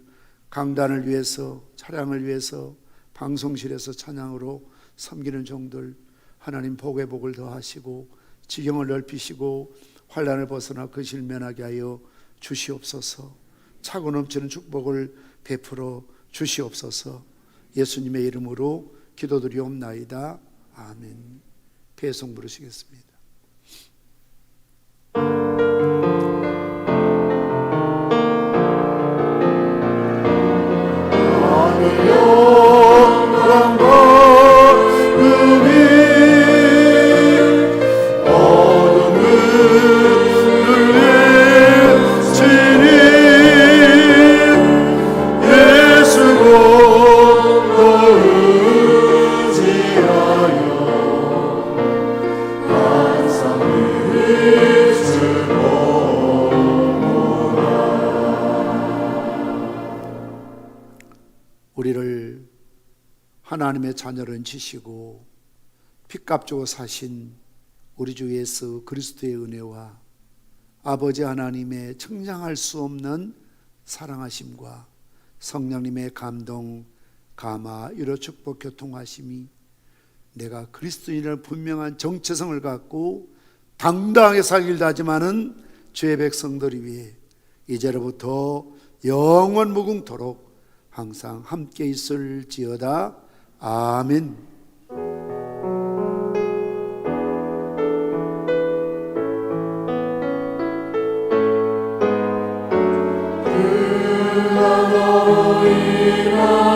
강단을 위해서, 차량을 위해서, 방송실에서 찬양으로 섬기는 종들, 하나님 복의 복을 더하시고 지경을 넓히시고 환난을 벗어나 그 실면하게 하여 주시옵소서. 차고 넘치는 축복을 베풀어 주시옵소서. 예수님의 이름으로 기도드리옵나이다. 아멘. 배송 부르시겠습니다. 우리를 하나님의 자녀로 인치시고 핏값 주고 사신 우리 주 예수 그리스도의 은혜와 아버지 하나님의 청량할 수 없는 사랑하심과 성령님의 감동, 감화, 위로, 축복, 교통하심이 내가 그리스도인을 분명한 정체성을 갖고 당당하게 살길 다짐하는 주의 백성들을 위해 이제로부터 영원 무궁토록 항상 함께 있을지어다. 아멘. 너로 인하